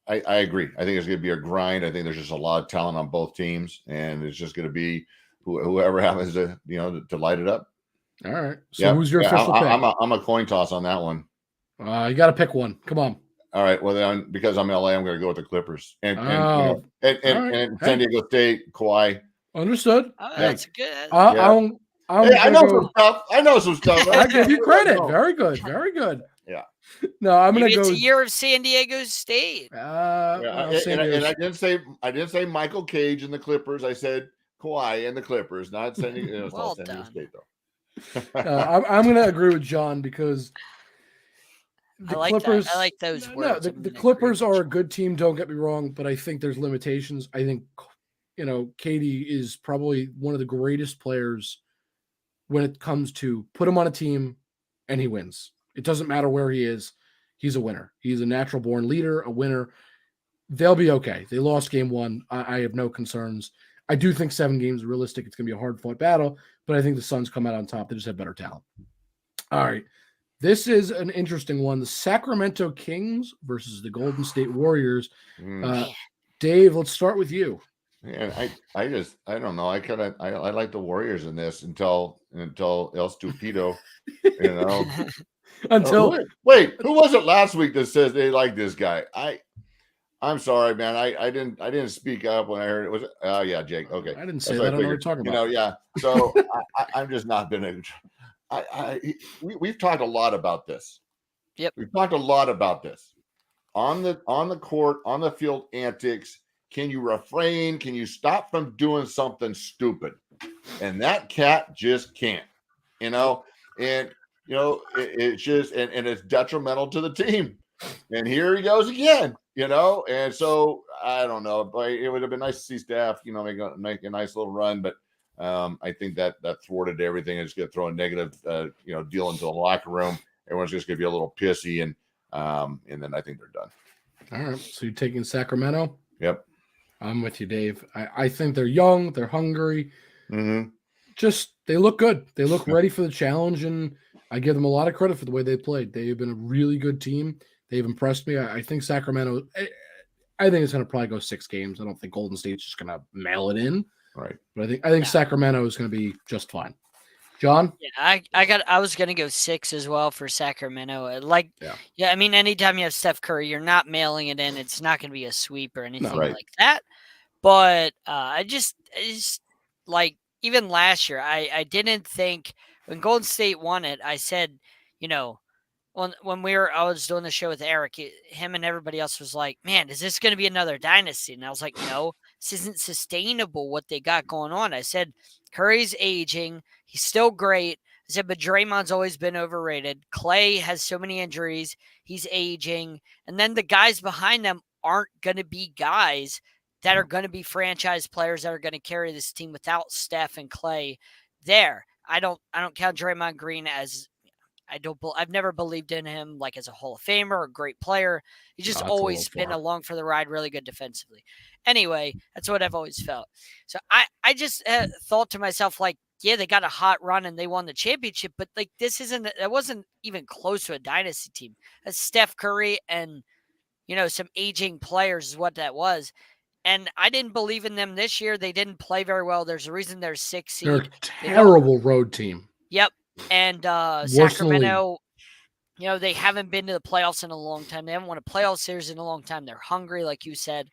Speaker 2: agree. I think it's going to be a grind. I think there's just a lot of talent on both teams, and it's just going to be whoever happens to light it up.
Speaker 1: All right. So who's your official pick?
Speaker 2: I'm a coin toss on that one.
Speaker 1: You got to pick one. Come on.
Speaker 2: All right. Well, then because I'm LA, I'm going to go with the Clippers and San Diego State, Kawhi.
Speaker 1: Understood.
Speaker 3: Oh, that's good.
Speaker 1: I
Speaker 2: know some stuff. I know some stuff.
Speaker 1: I give you credit. Very good. Very good.
Speaker 2: Yeah.
Speaker 1: No, I'm going to go.
Speaker 3: It's a year of San Diego State.
Speaker 2: And I didn't say Michael Cage and the Clippers. I said Kawhi and the Clippers, not San Diego, San Diego State though.
Speaker 1: I'm going to agree with John because
Speaker 3: I like Clippers. I like those words.
Speaker 1: The Clippers are a good team. Don't get me wrong, but I think there's limitations. I think KD is probably one of the greatest players when it comes to put him on a team and he wins. It doesn't matter where he is. He's a winner. He's a natural born leader, a winner. They'll be okay. They lost game one. I have no concerns. I do think 7 games is realistic. It's going to be a hard-fought battle, but I think the Suns come out on top. They just have better talent. All right. This is an interesting one. The Sacramento Kings versus the Golden State Warriors. Dave, let's start with you.
Speaker 2: And I don't know. I like the Warriors in this until El Stupido, wait, who was it last week that says they like this guy? I'm sorry, man. I didn't speak up when I heard it. Was yeah, Jake. Okay.
Speaker 1: I didn't say that. I don't know what you're talking about.
Speaker 2: Yeah. So I'm just not been we've talked a lot about this.
Speaker 3: Yep.
Speaker 2: We've talked a lot about this. On the court, on the field antics. Can you refrain? Can you stop from doing something stupid? And that cat just can't, it's just, and it's detrimental to the team. And here he goes again, and so I don't know, but it would have been nice to see Steph, make a nice little run, but I think that thwarted everything. It's going to throw a negative, deal into the locker room. Everyone's just going to be a little pissy, and then I think they're done.
Speaker 1: All right. So you're taking Sacramento?
Speaker 2: Yep.
Speaker 1: I'm with you, Dave. I think they're young. They're hungry.
Speaker 2: Mm-hmm.
Speaker 1: Just, they look good. They look ready for the challenge, and I give them a lot of credit for the way they played. They've been a really good team. They've impressed me. I think Sacramento, I think it's going to probably go 6 games. I don't think Golden State's just going to mail it in.
Speaker 2: Right.
Speaker 1: But I think Sacramento is going to be just fine. John?
Speaker 3: Yeah, I was gonna go 6 as well for Sacramento. I mean, anytime you have Steph Curry, you're not mailing it in. It's not gonna be a sweep or anything like that. But I just like, even last year, I didn't think when Golden State won it, I said, when I was doing the show with Eric, him and everybody else was like, man, is this going to be another dynasty? And I was like, no, this isn't sustainable what they got going on. I said, Curry's aging. He's still great. I said, but Draymond's always been overrated. Clay has so many injuries. He's aging. And then the guys behind them aren't going to be guys that are going to be franchise players that are going to carry this team without Steph and Clay there. I don't count Draymond Green as, I've never believed in him like as a Hall of Famer or a great player. He's just always been along for the ride, really good defensively. Anyway, that's what I've always felt. So I just thought to myself, like, yeah, they got a hot run and they won the championship, but like that wasn't even close to a dynasty team. That's Steph Curry and, some aging players is what that was. And I didn't believe in them this year. They didn't play very well. There's a reason they're 6th seed.
Speaker 1: They're a terrible road team.
Speaker 3: Yep. And Sacramento, they haven't been to the playoffs in a long time. They haven't won a playoff series in a long time. They're hungry, like you said.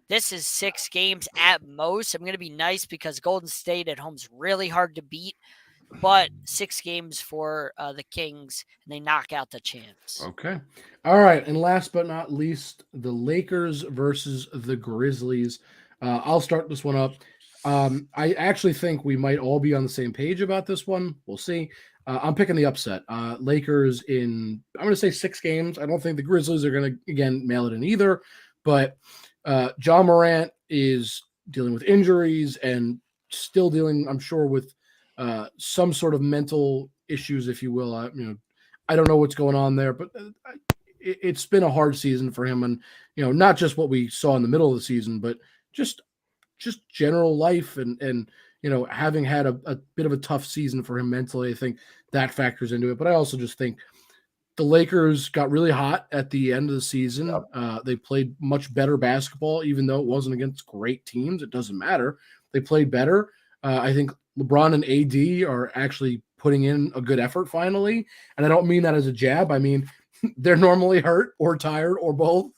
Speaker 3: This is 6 games at most. I'm going to be nice because Golden State at home is really hard to beat. But 6 games for the Kings, and they knock out the champs.
Speaker 1: Okay. All right. And last but not least, the Lakers versus the Grizzlies. I'll start this one up. I actually think we might all be on the same page about this one. We'll see. I'm picking the upset. Lakers I'm going to say 6 games. I don't think the Grizzlies are going to, again, mail it in either. But Ja Morant is dealing with injuries and still dealing, I'm sure, with some sort of mental issues, if you will. I don't know what's going on there, but it's been a hard season for him. And, not just what we saw in the middle of the season, but just general life and having had a bit of a tough season for him mentally. I think that factors into it. But I also just think the Lakers got really hot at the end of the season. Yep. They played much better basketball, even though it wasn't against great teams. It doesn't matter. They played better. I think LeBron and AD are actually putting in a good effort finally. And I don't mean that as a jab. I mean, they're normally hurt or tired or both.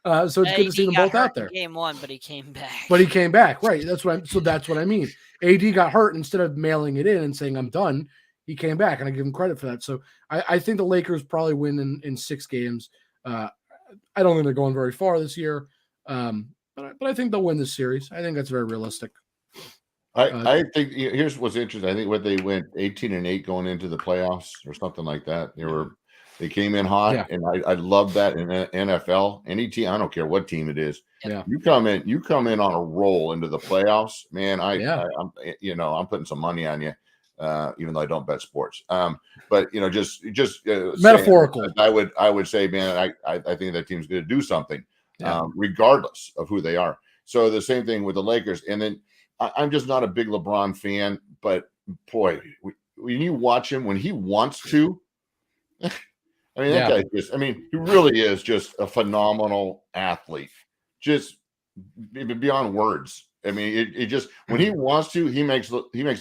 Speaker 1: So it's good to see them both out there.
Speaker 3: Game 1, but he came back.
Speaker 1: But he came back, right? That's what I mean. AD got hurt, instead of mailing it in and saying I'm done, he came back, and I give him credit for that. So I think the Lakers probably win in 6 games. I don't think they're going very far this year, but I think they'll win this series. I think that's very realistic.
Speaker 2: I think here's what's interesting. I think what they went 18-8 going into the playoffs or something like that. They came in hot, and I love that in NFL. Any team, I don't care what team it is.
Speaker 1: Yeah.
Speaker 2: You come in on a roll into the playoffs, man. I'm putting some money on you, even though I don't bet sports. But just
Speaker 1: metaphorical.
Speaker 2: I would say, man, I think that team's going to do something, regardless of who they are. So the same thing with the Lakers, and then I'm just not a big LeBron fan, but boy, when you watch him when he wants to. I mean, that guy he really is just a phenomenal athlete, just beyond words. I mean, it just, when he wants to, he makes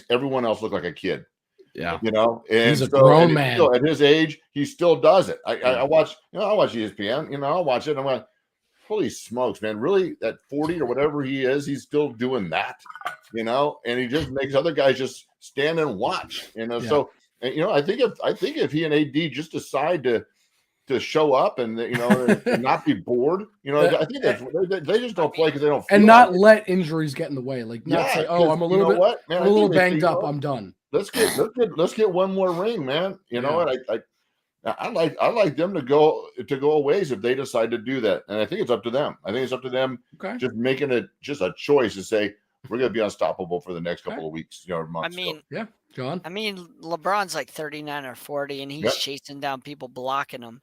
Speaker 2: everyone else look like a kid.
Speaker 1: Yeah.
Speaker 2: And
Speaker 1: he's a grown man.
Speaker 2: Still, at his age, he still does it. I watch ESPN, I'll watch it. And I'm like, holy smokes, man, really, at 40 or whatever he is, he's still doing that, and he just makes other guys just stand and watch, so. And, I think if he and AD just decide to show up and and not be bored, I think they just don't play because they don't feel
Speaker 1: not let injuries get in the way. Like not say, oh, I'm a little banged up, I'm done.
Speaker 2: Let's get one more ring, man. And I like them to go a ways if they decide to do that, and I think it's up to them. I think it's up to them just making it just a choice to say, we're going to be unstoppable for the next couple of weeks, months.
Speaker 1: John.
Speaker 3: LeBron's like 39 or 40, and he's chasing down people, blocking them.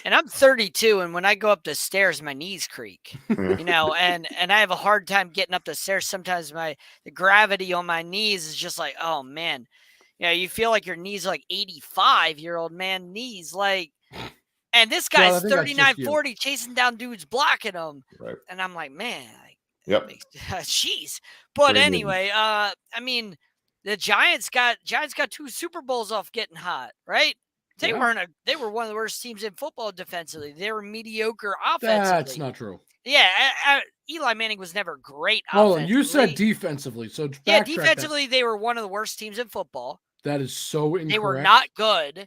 Speaker 3: And I'm 32, and when I go up the stairs, my knees creak, and I have a hard time getting up the stairs. Sometimes the gravity on my knees is just like, oh man, you feel like your knees are like 85-year-old man knees, like. And this guy's 39, 40, chasing down dudes, blocking them, and I'm like, man. Jeez. But anyway, the Giants got 2 Super Bowls off getting hot, right? They were one of the worst teams in football defensively. They were mediocre offensively.
Speaker 1: That's not true.
Speaker 3: Yeah, Eli Manning was never great
Speaker 1: offensively. Oh, you said defensively. So
Speaker 3: defensively, they were one of the worst teams in football.
Speaker 1: That is so incorrect.
Speaker 3: They were not good.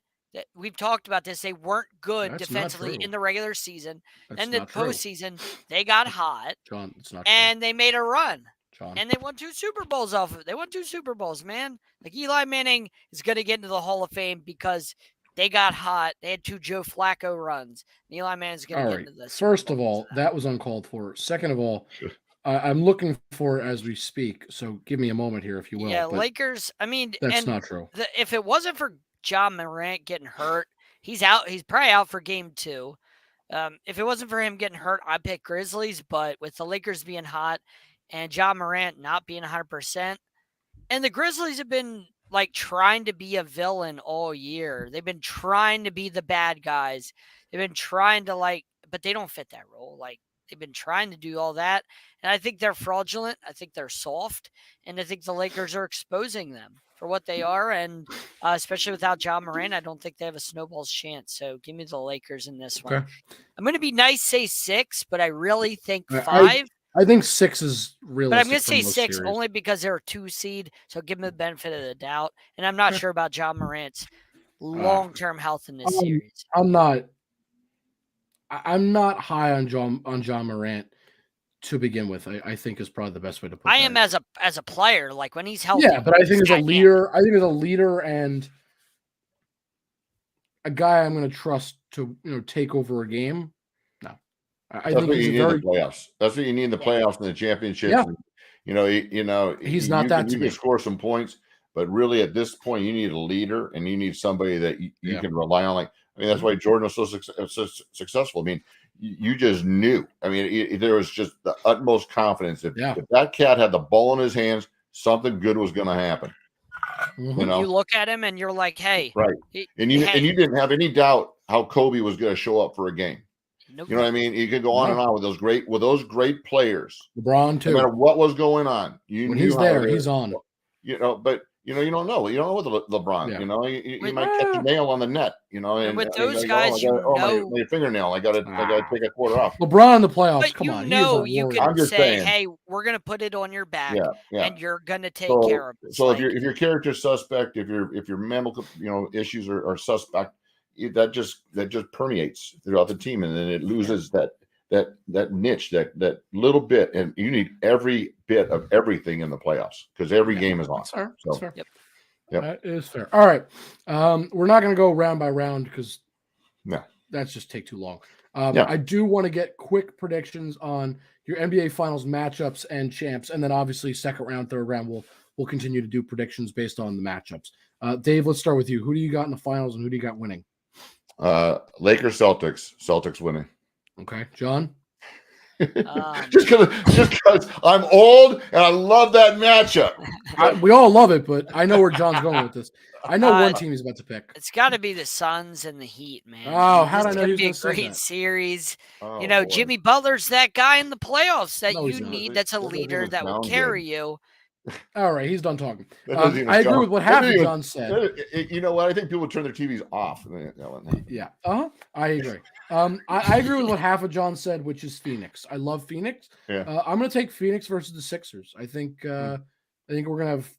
Speaker 3: We've talked about this. They weren't good defensively in the regular season. And the postseason, they got hot.
Speaker 1: John, it's not true.
Speaker 3: And they made a run.
Speaker 1: John.
Speaker 3: And they won 2 Super Bowls off of it. They won 2 Super Bowls, man. Like, Eli Manning is going to get into the Hall of Fame because they got hot. They had 2 Joe Flacco runs. And Eli Manning's going to get into this.
Speaker 1: First of all, that was uncalled for. Second of all, I'm looking for it as we speak. So give me a moment here, if you will.
Speaker 3: Yeah, Lakers,
Speaker 1: that's not true.
Speaker 3: If it wasn't for John Morant getting hurt, he's out. He's probably out for game 2. If it wasn't for him getting hurt, I'd pick Grizzlies. But with the Lakers being hot and John Morant not being 100%, and the Grizzlies have been like trying to be a villain all year. They've been trying to be the bad guys. They've been trying to but they don't fit that role. Like, they've been trying to do all that. And I think they're fraudulent. I think they're soft. And I think the Lakers are exposing them for what they are. And especially without John Morant, I don't think they have a snowball's chance. So give me the Lakers in this one. I'm going to be nice, say 6, but I really think 5.
Speaker 1: I think 6 is realistic.
Speaker 3: But I'm going to say 6 only because they're a 2 seed. So give them the benefit of the doubt. And I'm not sure about John Morant's long-term health in this series.
Speaker 1: I'm not high on John Morant to begin with. I think is probably the best way to put it.
Speaker 3: I am as a player, like when he's healthy.
Speaker 1: Yeah, but I think as a leader, and a guy I'm going to trust to take over a game. No, I think
Speaker 2: he's in the playoffs. That's what you need in the playoffs and the championships.
Speaker 1: Yeah.
Speaker 2: And,
Speaker 1: he's not that.
Speaker 2: You can score some points, but really at this point, you need a leader and you need somebody that you can rely on. Like, that's why Jordan was so successful. You just knew. There was just the utmost confidence. If that cat had the ball in his hands, something good was going to happen.
Speaker 1: Mm-hmm.
Speaker 3: You look at him and you're like, hey.
Speaker 2: Right. And you didn't have any doubt how Kobe was going to show up for a game.
Speaker 3: Nope.
Speaker 2: You know what I mean? You could go on and on with those great players.
Speaker 1: LeBron too.
Speaker 2: No matter what was going on.
Speaker 1: When he's there, he's on.
Speaker 2: But you don't know. You don't know with LeBron.
Speaker 1: Yeah.
Speaker 2: You might catch a nail on the net. And
Speaker 3: with those
Speaker 2: like,
Speaker 3: guys,
Speaker 2: my fingernail. I got to take a quarter off.
Speaker 1: LeBron in the playoffs.
Speaker 3: But
Speaker 1: come on,
Speaker 3: you
Speaker 1: warrior.
Speaker 3: can say, "Hey, we're gonna put it on your back, and you're gonna take care of it."
Speaker 2: So if your character's suspect, if your mental issues are suspect, that just permeates throughout the team, and then it loses that niche, that little bit, and you need every bit of everything in the playoffs because every game is on.
Speaker 1: That's fair.
Speaker 2: So,
Speaker 1: that's fair.
Speaker 2: Yep.
Speaker 1: That is fair. All right. We're not going to go round by round because that's just take too long. I do want to get quick predictions on your NBA Finals matchups and champs, and then obviously second round, third round, we'll continue to do predictions based on the matchups. Dave, let's start with you. Who do you got in the finals, and who do you got winning?
Speaker 2: Lakers, Celtics winning.
Speaker 1: Okay, John.
Speaker 2: Just because I'm old and I love that matchup.
Speaker 1: We all love it, but I know where John's going with this. I know one team he's about to pick.
Speaker 3: It's got to be the Suns and the Heat, man.
Speaker 1: Oh, how did I know he was
Speaker 3: going to be a great series. Boy. Jimmy Butler's that guy in the playoffs that you need. That's a leader that will carry you.
Speaker 1: All right, he's done talking. I agree with what half of John said.
Speaker 2: You know what? I think people turn their TVs off.
Speaker 1: Yeah, I agree. I agree with what half of John said, which is Phoenix. I love Phoenix.
Speaker 2: Yeah.
Speaker 1: I'm going to take Phoenix versus the Sixers. I think we're gonna have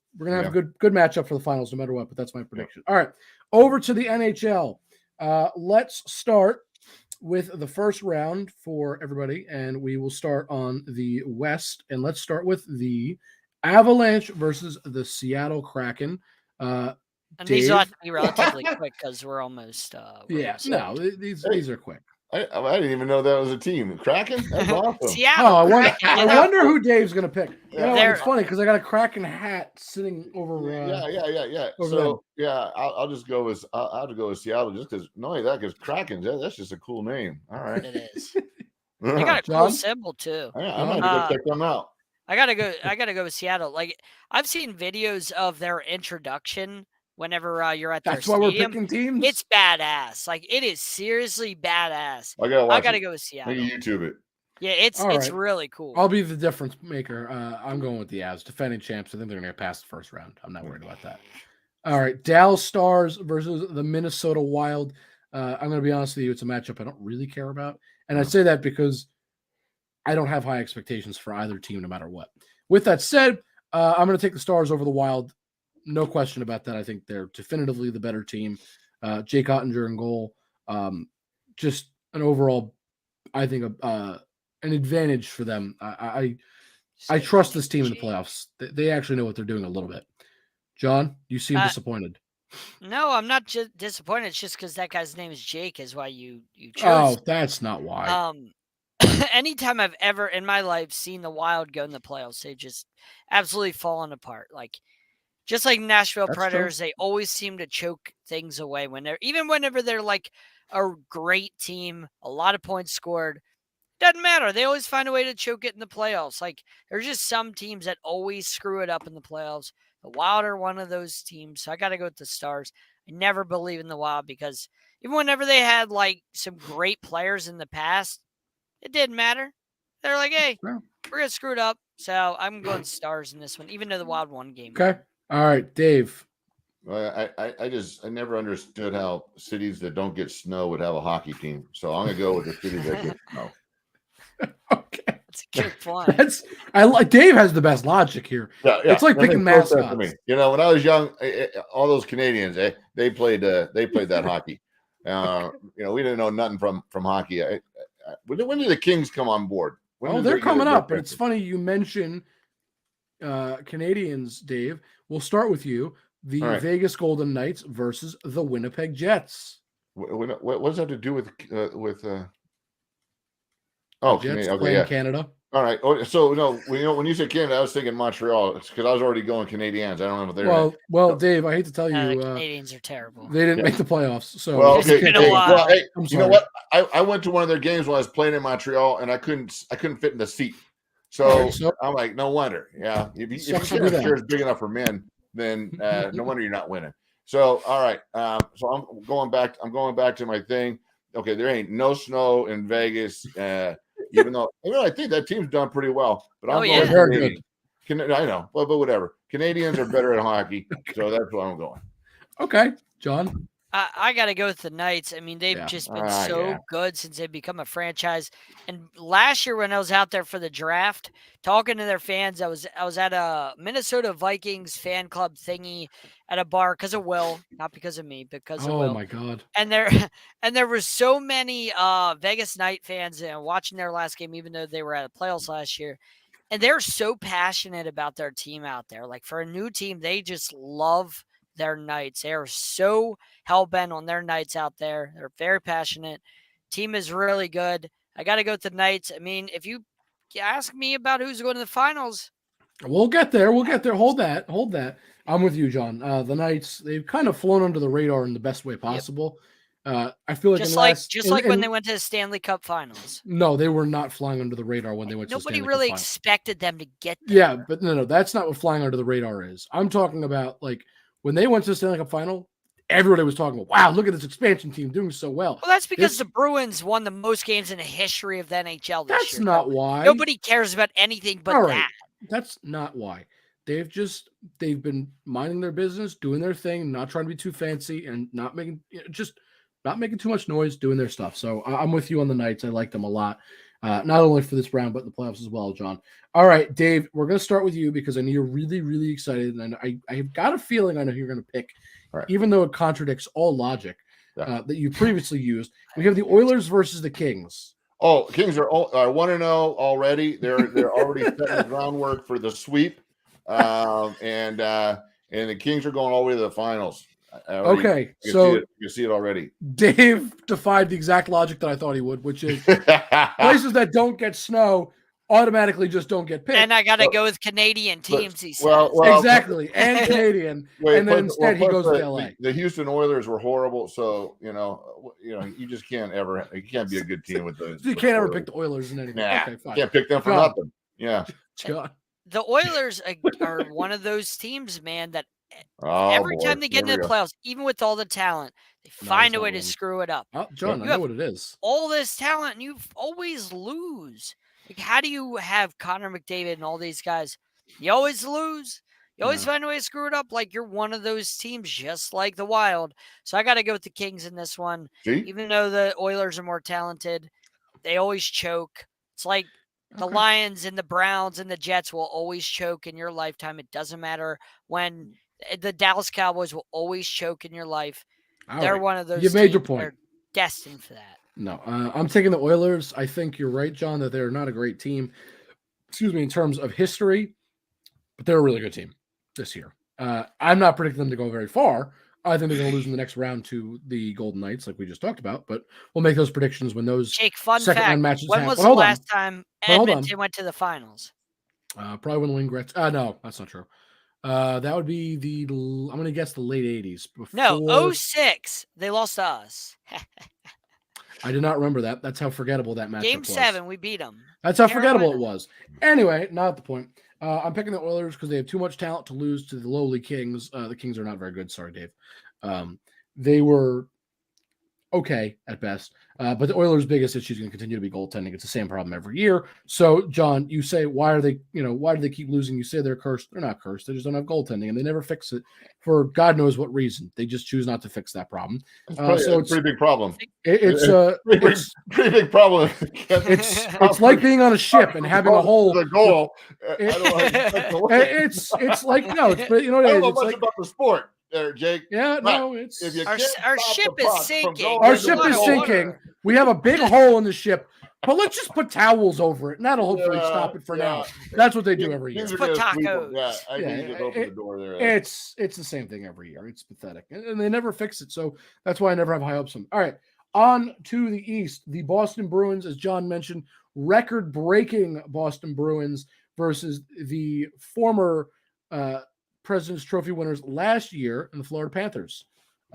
Speaker 1: a good matchup for the finals, no matter what. But that's my prediction. All right, over to the NHL. Let's start with the first round for everybody, and we will start on the West. And let's start with the Avalanche versus the Seattle Kraken.
Speaker 3: And these will have to be relatively quick because we're almost.
Speaker 1: These are quick.
Speaker 2: I didn't even know that was a team. Kraken? That's awesome.
Speaker 3: Seattle.
Speaker 1: I wonder who Dave's going to pick. It's funny because I got a Kraken hat sitting over.
Speaker 2: I'll just go with I'll have to go with Seattle just because not only that, because Kraken, that's just a cool name. All right,
Speaker 3: it is. They got a cool symbol too.
Speaker 2: I'm going to go check them out.
Speaker 3: I gotta go with Seattle. Like I've seen videos of their introduction whenever you're at their stadium.
Speaker 1: That's why we're picking teams.
Speaker 3: It's badass. Like it is seriously badass.
Speaker 2: I gotta
Speaker 3: go with Seattle.
Speaker 2: Maybe YouTube it.
Speaker 3: Yeah, it's really cool.
Speaker 1: I'll be the difference maker. I'm going with the Avs, defending champs. I think they're gonna get past the first round. I'm not worried about that. All right, Dallas Stars versus the Minnesota Wild. I'm gonna be honest with you, it's a matchup I don't really care about, and I say that because I don't have high expectations for either team, no matter what. With that said, I'm going to take the Stars over the Wild. No question about that. I think they're definitively the better team. Jake Ottinger in goal. Just an overall, I think, an advantage for them. I trust this team in the playoffs. They actually know what they're doing a little bit. John, you seem disappointed.
Speaker 3: No, I'm not disappointed. It's just because that guy's name is Jake is why you chose.
Speaker 1: Oh, that's not why.
Speaker 3: Anytime I've ever in my life seen the Wild go in the playoffs, they just absolutely fallen apart. Like just like Nashville Predators, they always seem to choke things away whenever they're like a great team, a lot of points scored. Doesn't matter. They always find a way to choke it in the playoffs. Like there's just some teams that always screw it up in the playoffs. The Wild are one of those teams. So I got to go with the Stars. I never believe in the Wild because even whenever they had like some great players in the past, it didn't matter. They're like, hey, we're going to screw it up. So I'm going Stars in this one, even though the Wild won game.
Speaker 1: Okay. All right, Dave.
Speaker 2: I never understood how cities that don't get snow would have a hockey team. So I'm going to go with the cities that get snow.
Speaker 1: Okay.
Speaker 3: That's a good point.
Speaker 1: Dave has the best logic here.
Speaker 2: Yeah.
Speaker 1: It's like picking mascots.
Speaker 2: Me. When I was young, all those Canadians, they played that hockey. We didn't know nothing from hockey. When did the Kings come on board?
Speaker 1: They're coming up. But it's funny you mention Canadians, Dave. We'll start with you. The Vegas Golden Knights versus the Winnipeg Jets.
Speaker 2: What does that have to do with
Speaker 1: Jets
Speaker 2: Canada?
Speaker 1: playing Canada.
Speaker 2: All right. So when you said Canada, I was thinking Montreal. It's because I was already going Canadiens. I don't know if they're
Speaker 1: well, Dave. I hate to tell you,
Speaker 3: the Canadians are terrible.
Speaker 1: They didn't make the playoffs. So
Speaker 2: okay. You know what? I went to one of their games when I was playing in Montreal, and I couldn't fit in the seat. So I'm like, no wonder. Yeah, if your chair is big enough for men, then no wonder you're not winning. So all right. So I'm going back to my thing. Okay, there ain't no snow in Vegas. Even though I think that team's done pretty well, but I'm going
Speaker 1: very good.
Speaker 2: I know, but whatever. Canadians are better at hockey, so that's why I'm going.
Speaker 1: Okay, John.
Speaker 3: I got to go with the Knights. I mean, they've just been so good since they've become a franchise. And last year when I was out there for the draft, talking to their fans, I was at a Minnesota Vikings fan club thingy at a bar because of Will, not because of me, because of Will.
Speaker 1: Oh my God.
Speaker 3: And there were so many Vegas Knight fans watching their last game, even though they were at the playoffs last year. And they're so passionate about their team out there. Like for a new team, they just love their Knights. They are so hell-bent on their Knights out there. They're very passionate. Team is really good. I got to go with the Knights. I mean, if you ask me about who's going to the finals.
Speaker 1: We'll get there. Hold that. I'm with you, John. The Knights, they've kind of flown under the radar in the best way possible. I feel like
Speaker 3: just when they went to the Stanley Cup Finals.
Speaker 1: No, they were not flying under the radar when they went to the Stanley Cup Finals.
Speaker 3: Nobody really expected them to get there.
Speaker 1: Yeah, but no, that's not what flying under the radar is. I'm talking about like when they went to the Stanley Cup Final, everybody was talking about, wow, look at this expansion team doing so well.
Speaker 3: Well, that's because the Bruins won the most games in the history of the NHL this year.
Speaker 1: That's not why.
Speaker 3: Nobody cares about anything but that.
Speaker 1: That's not why. They've been minding their business, doing their thing, not trying to be too fancy, and not making too much noise, doing their stuff. So I'm with you on the Knights. I like them a lot, not only for this round but in the playoffs as well, John. All right, Dave, we're going to start with you because I know you're really, really excited, and I have got a feeling I know who you're going to pick, even though it contradicts all logic that you previously used. We have the Oilers versus the Kings.
Speaker 2: Oh, Kings are 1-0 already. They're already setting the groundwork for the sweep, and the Kings are going all the way to the finals.
Speaker 1: Okay,
Speaker 2: so you see it already.
Speaker 1: Dave defied the exact logic that I thought he would, which is places that don't get snow automatically just don't get picked.
Speaker 3: And I got to go with Canadian teams. He says
Speaker 1: exactly, and Canadian, and then instead he goes to LA.
Speaker 2: The Houston Oilers were horrible, so you just can't be a good team with the.
Speaker 1: You can't ever pick the Oilers in anything.
Speaker 2: Nah,
Speaker 1: okay, fine.
Speaker 2: Can't pick them for nothing. Yeah,
Speaker 3: the Oilers are one of those teams, man, that every time they get into the playoffs, even with all the talent, they find a way to screw it up.
Speaker 1: Oh, John, I know what it is.
Speaker 3: All this talent, and you always lose. Like, how do you have Connor McDavid and all these guys? You always lose. You always find a way to screw it up. Like, you're one of those teams, just like the Wild. So I got to go with the Kings in this one. Even though the Oilers are more talented, they always choke. It's like the Lions and the Browns and the Jets will always choke in your lifetime. It doesn't matter when the Dallas Cowboys will always choke in your life. They're one of those
Speaker 1: teams. You made your point.
Speaker 3: They're destined for that.
Speaker 1: No, I'm taking the Oilers. I think you're right, John, that they're not a great team, in terms of history, but they're a really good team this year. I'm not predicting them to go very far. I think they're going to lose in the next round to the Golden Knights, like we just talked about, but we'll make those predictions when those second-round matches happen.
Speaker 3: When was the last time Edmonton went to the finals?
Speaker 1: Probably when Wayne Gretzky. No, that's not true. That would be I'm going to guess the late 80s.
Speaker 3: No, 06. They lost to us.
Speaker 1: I did not remember that. That's how forgettable that matchup was.
Speaker 3: Game 7, we beat them.
Speaker 1: That's how forgettable it was. Anyway, not the point. I'm picking the Oilers because they have too much talent to lose to the lowly Kings. The Kings are not very good. Sorry, Dave. They were okay at best. But the Oilers' biggest issue is going to continue to be goaltending. It's the same problem every year. So, John, you say, why do they keep losing? You say they're cursed. They're not cursed. They just don't have goaltending, and they never fix it for God knows what reason. They just choose not to fix that problem.
Speaker 2: It's a pretty big problem.
Speaker 1: It's a
Speaker 2: pretty big problem.
Speaker 1: It's like being on a ship and having a hole.
Speaker 2: The goal.
Speaker 1: It's like no. It's you know what
Speaker 2: I
Speaker 1: it
Speaker 2: don't
Speaker 1: is.
Speaker 2: know
Speaker 1: it's
Speaker 2: much
Speaker 1: like,
Speaker 2: about the sport. There, Jake.
Speaker 1: Yeah, no, it's
Speaker 3: our ship is sinking.
Speaker 1: Our ship is sinking. We have a big hole in the ship, but let's just put towels over it, and that'll hopefully stop it for now. That's what they do every year.
Speaker 3: Put tacos.
Speaker 2: Open the door there.
Speaker 1: It's the same thing every year. It's pathetic, and they never fix it. So that's why I never have high hopes of them. All right, on to the East. The Boston Bruins, as John mentioned, record-breaking Boston Bruins versus the former President's Trophy winners last year in the Florida Panthers.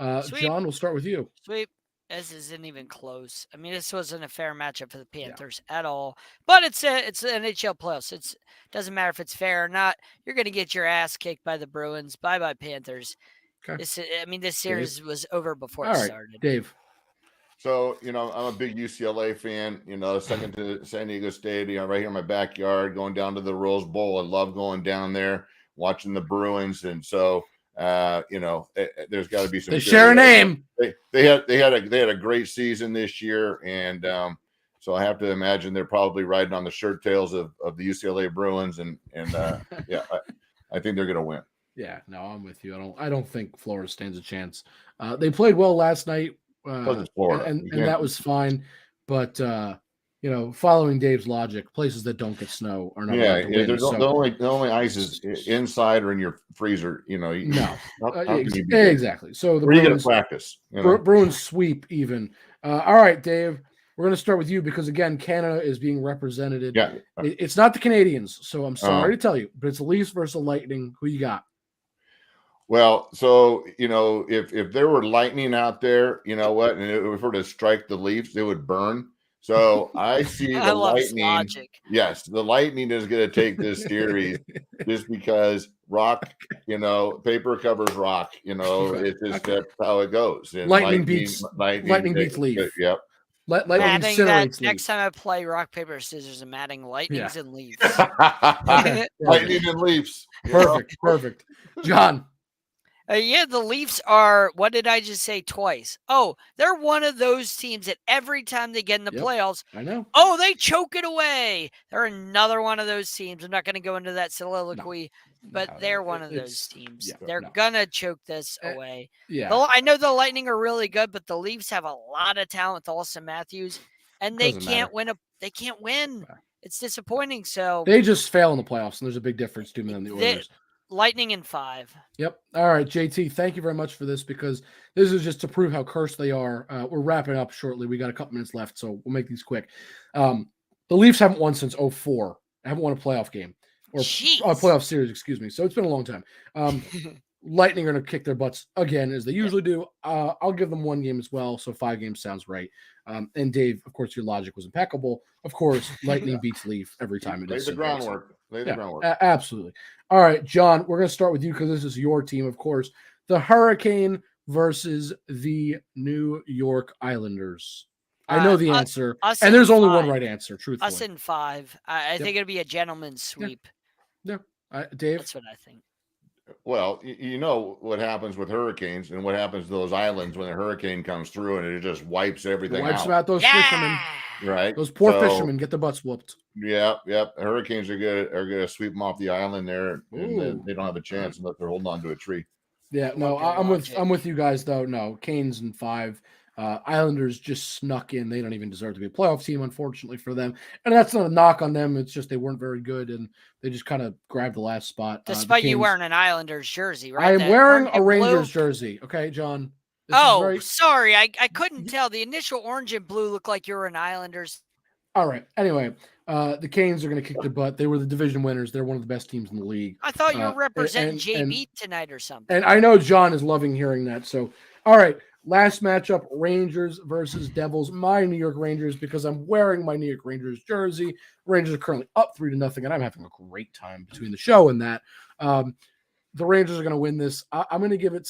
Speaker 1: John, we'll start with you.
Speaker 3: Sweep. This isn't even close. I mean, this wasn't a fair matchup for the Panthers at all. But it's the NHL playoffs. It doesn't matter if it's fair or not. You're going to get your ass kicked by the Bruins. Bye-bye, Panthers. Okay. This series was over before it started.
Speaker 1: Dave.
Speaker 2: So, I'm a big UCLA fan, second to San Diego State, right here in my backyard, going down to the Rose Bowl. I love going down there, watching the Bruins. And so, there's got to be some
Speaker 1: They share a name.
Speaker 2: They had a great season this year. And so I have to imagine they're probably riding on the shirt tails of the UCLA Bruins. And yeah, I think they're going to win.
Speaker 1: Yeah, no, I'm with you. I don't think Florida stands a chance. They played well last night. And that was fine, but following Dave's logic, places that don't get snow are not allowed to win.
Speaker 2: There's the only ice is inside or in your freezer.
Speaker 1: No,
Speaker 2: how
Speaker 1: exactly. So the
Speaker 2: Bruins practice.
Speaker 1: Bruins sweep even. All right, Dave, we're going to start with you because again, Canada is being represented.
Speaker 2: Yeah,
Speaker 1: it's not the Canadians, so I'm sorry to tell you, but it's the Leafs versus the Lightning. Who you got?
Speaker 2: Well, so if there were lightning out there, you know what, and if it were to strike the Leafs, it would burn. So I see the Lightning.
Speaker 3: Logic.
Speaker 2: Yes, the Lightning is going to take this series just because rock, paper covers rock. It's just that's how it goes. And
Speaker 1: lightning beats Leaf.
Speaker 2: Yep.
Speaker 3: Next time I play rock, paper, scissors, and matting, lightnings and Leafs.
Speaker 2: Lightning and Leafs.
Speaker 1: Perfect. John.
Speaker 3: The Leafs are, what did I just say twice? Oh, they're one of those teams that every time they get in the playoffs,
Speaker 1: I know.
Speaker 3: Oh, they choke it away. They're another one of those teams. I'm not going to go into that soliloquy, but they're one of those teams. They're going to choke this away. I know the Lightning are really good, but the Leafs have a lot of talent with Austin Matthews, and they can't win. They can't win. It's disappointing. So
Speaker 1: they just fail in the playoffs, and there's a big difference between them and the Oilers.
Speaker 3: Lightning in 5.
Speaker 1: Yep. All right, JT, thank you very much for this because this is just to prove how cursed they are. We're wrapping up shortly. We got a couple minutes left, so we'll make these quick. The Leafs haven't won since 2004. I haven't won a playoff game or a playoff series, excuse me. So it's been a long time. Lightning are going to kick their butts again, as they usually do. I'll give them 1 game as well, so 5 games sounds right. And Dave, of course, your logic was impeccable. Of course, Lightning beats Leaf every time it is.
Speaker 2: Lay the groundwork.
Speaker 1: Absolutely. All right, John, we're going to start with you because this is your team, of course. The Hurricane versus the New York Islanders. I know the answer, and there's only one right answer, truthfully.
Speaker 3: Us in 5. I think it'll be a gentleman's sweep.
Speaker 1: Yeah. Dave?
Speaker 3: That's what I think.
Speaker 2: Well, you know what happens with hurricanes and what happens to those islands when a hurricane comes through and it just wipes everything out.
Speaker 1: Out those fishermen.
Speaker 2: Right.
Speaker 1: Those poor fishermen get their butts whooped.
Speaker 2: Yep. Hurricanes are gonna sweep them off the island there, and they don't have a chance unless they're holding on to a tree.
Speaker 1: Yeah, no, I'm with you guys though. No, Canes in 5. Islanders just snuck in. They don't even deserve to be a playoff team, unfortunately for them. And that's not a knock on them. It's just they weren't very good, and they just kind of grabbed the last spot.
Speaker 3: Despite you wearing an Islanders jersey, right?
Speaker 1: I am wearing a Rangers jersey. Okay, John.
Speaker 3: Sorry. I couldn't tell. The initial orange and blue looked like you were an Islanders.
Speaker 1: All right. Anyway, the Canes are going to kick their butt. They were the division winners. They're one of the best teams in the league.
Speaker 3: I thought you were representing JB tonight or something.
Speaker 1: And I know John is loving hearing that. So, all right. Last matchup, Rangers versus Devils. My New York Rangers, because I'm wearing my New York Rangers jersey. Rangers are currently up 3-0, and I'm having a great time between the show and that. The Rangers are going to win this. I'm going to give it,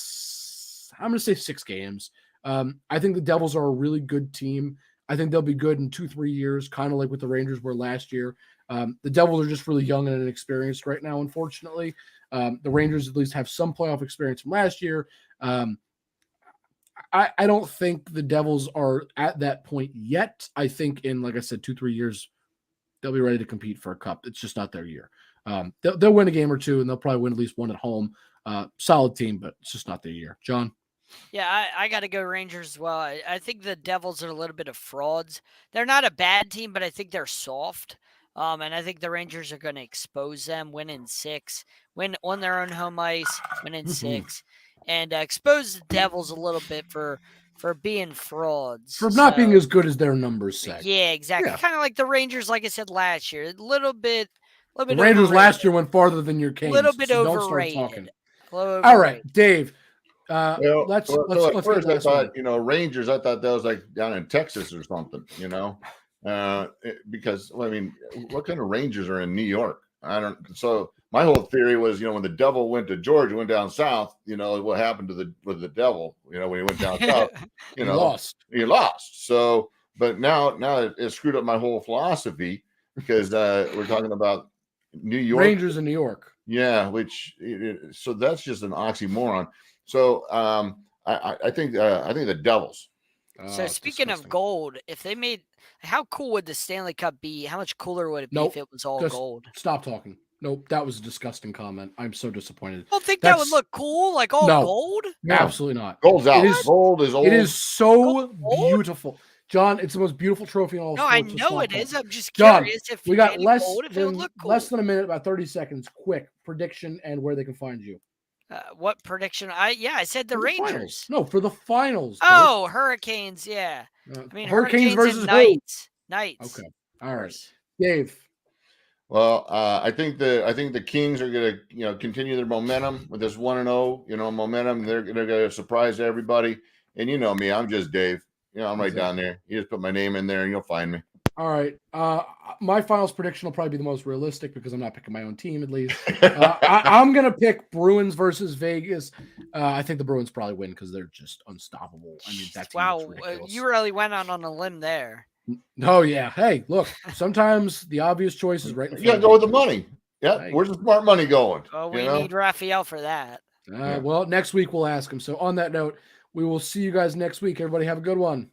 Speaker 1: I'm going to say 6 games. I think the Devils are a really good team. I think they'll be good in 2-3 years, kind of like what the Rangers were last year. The Devils are just really young and inexperienced right now, unfortunately. The Rangers at least have some playoff experience from last year. I don't think the Devils are at that point yet. I think in, like I said, 2-3 years, they'll be ready to compete for a cup. It's just not their year. They'll win a game or two, and they'll probably win at least 1 at home. Solid team, but it's just not their year. John?
Speaker 3: Yeah, I got to go Rangers as well. I think the Devils are a little bit of frauds. They're not a bad team, but I think they're soft. And I think the Rangers are going to expose them, win in 6, win on their own home ice, win in 6. And expose the Devils a little bit for being frauds.
Speaker 1: For not being as good as their numbers say.
Speaker 3: Yeah, exactly. Yeah. Kind of like the Rangers, like I said last year. A little bit
Speaker 1: the Rangers overrated. Last year went farther than your Canes.
Speaker 3: A little bit
Speaker 1: so
Speaker 3: overrated.
Speaker 1: Don't start talking. All right, Dave. Let's
Speaker 2: first I thought, Rangers, I thought that was like down in Texas or something, because, what kind of Rangers are in New York? I don't. So my whole theory was, when the devil went to Georgia, went down south, what happened to the devil? When he went down south,
Speaker 1: He lost.
Speaker 2: He lost. So, but now it screwed up my whole philosophy because we're talking about New York
Speaker 1: Rangers in New York.
Speaker 2: Yeah, so that's just an oxymoron. So I think the Devils.
Speaker 3: So speaking of gold, if they made, how cool would the Stanley Cup be? How much cooler would it be if it was all gold?
Speaker 1: Stop talking. Nope, that was a disgusting comment. I'm so disappointed.
Speaker 3: I don't think that would look cool, like all gold.
Speaker 2: No,
Speaker 1: absolutely not.
Speaker 2: Gold's out. Gold is old.
Speaker 1: It is so beautiful, John. It's the most beautiful trophy in all sports.
Speaker 3: No, I know it is. I'm just curious if
Speaker 1: we got less than a minute, about 30 seconds. Quick prediction and where they can find you.
Speaker 3: What prediction? I said the Rangers.
Speaker 1: Finals. No, for the finals.
Speaker 3: Oh, Hurricanes. Yeah. I mean, Hurricanes versus
Speaker 1: Knights.
Speaker 3: Knights.
Speaker 1: Okay. All right. Dave.
Speaker 2: Well, I think the Kings are going to continue their momentum with this 1-0 momentum. They're going to surprise everybody. And you know me, I'm just Dave. I'm right down there. You just put my name in there and you'll find me.
Speaker 1: All right. My finals prediction will probably be the most realistic because I'm not picking my own team, at least. I'm going to pick Bruins versus Vegas. I think the Bruins probably win because they're just unstoppable. I mean, that team is ridiculous.
Speaker 3: You really went out on a limb there.
Speaker 1: Oh, yeah. Hey, look, sometimes the obvious choice is right in front of you.
Speaker 2: Go with the money. Yeah, where's the smart money going?
Speaker 3: Well, we need Raphael for that.
Speaker 1: Well, next week we'll ask him. So on that note, we will see you guys next week. Everybody have a good one.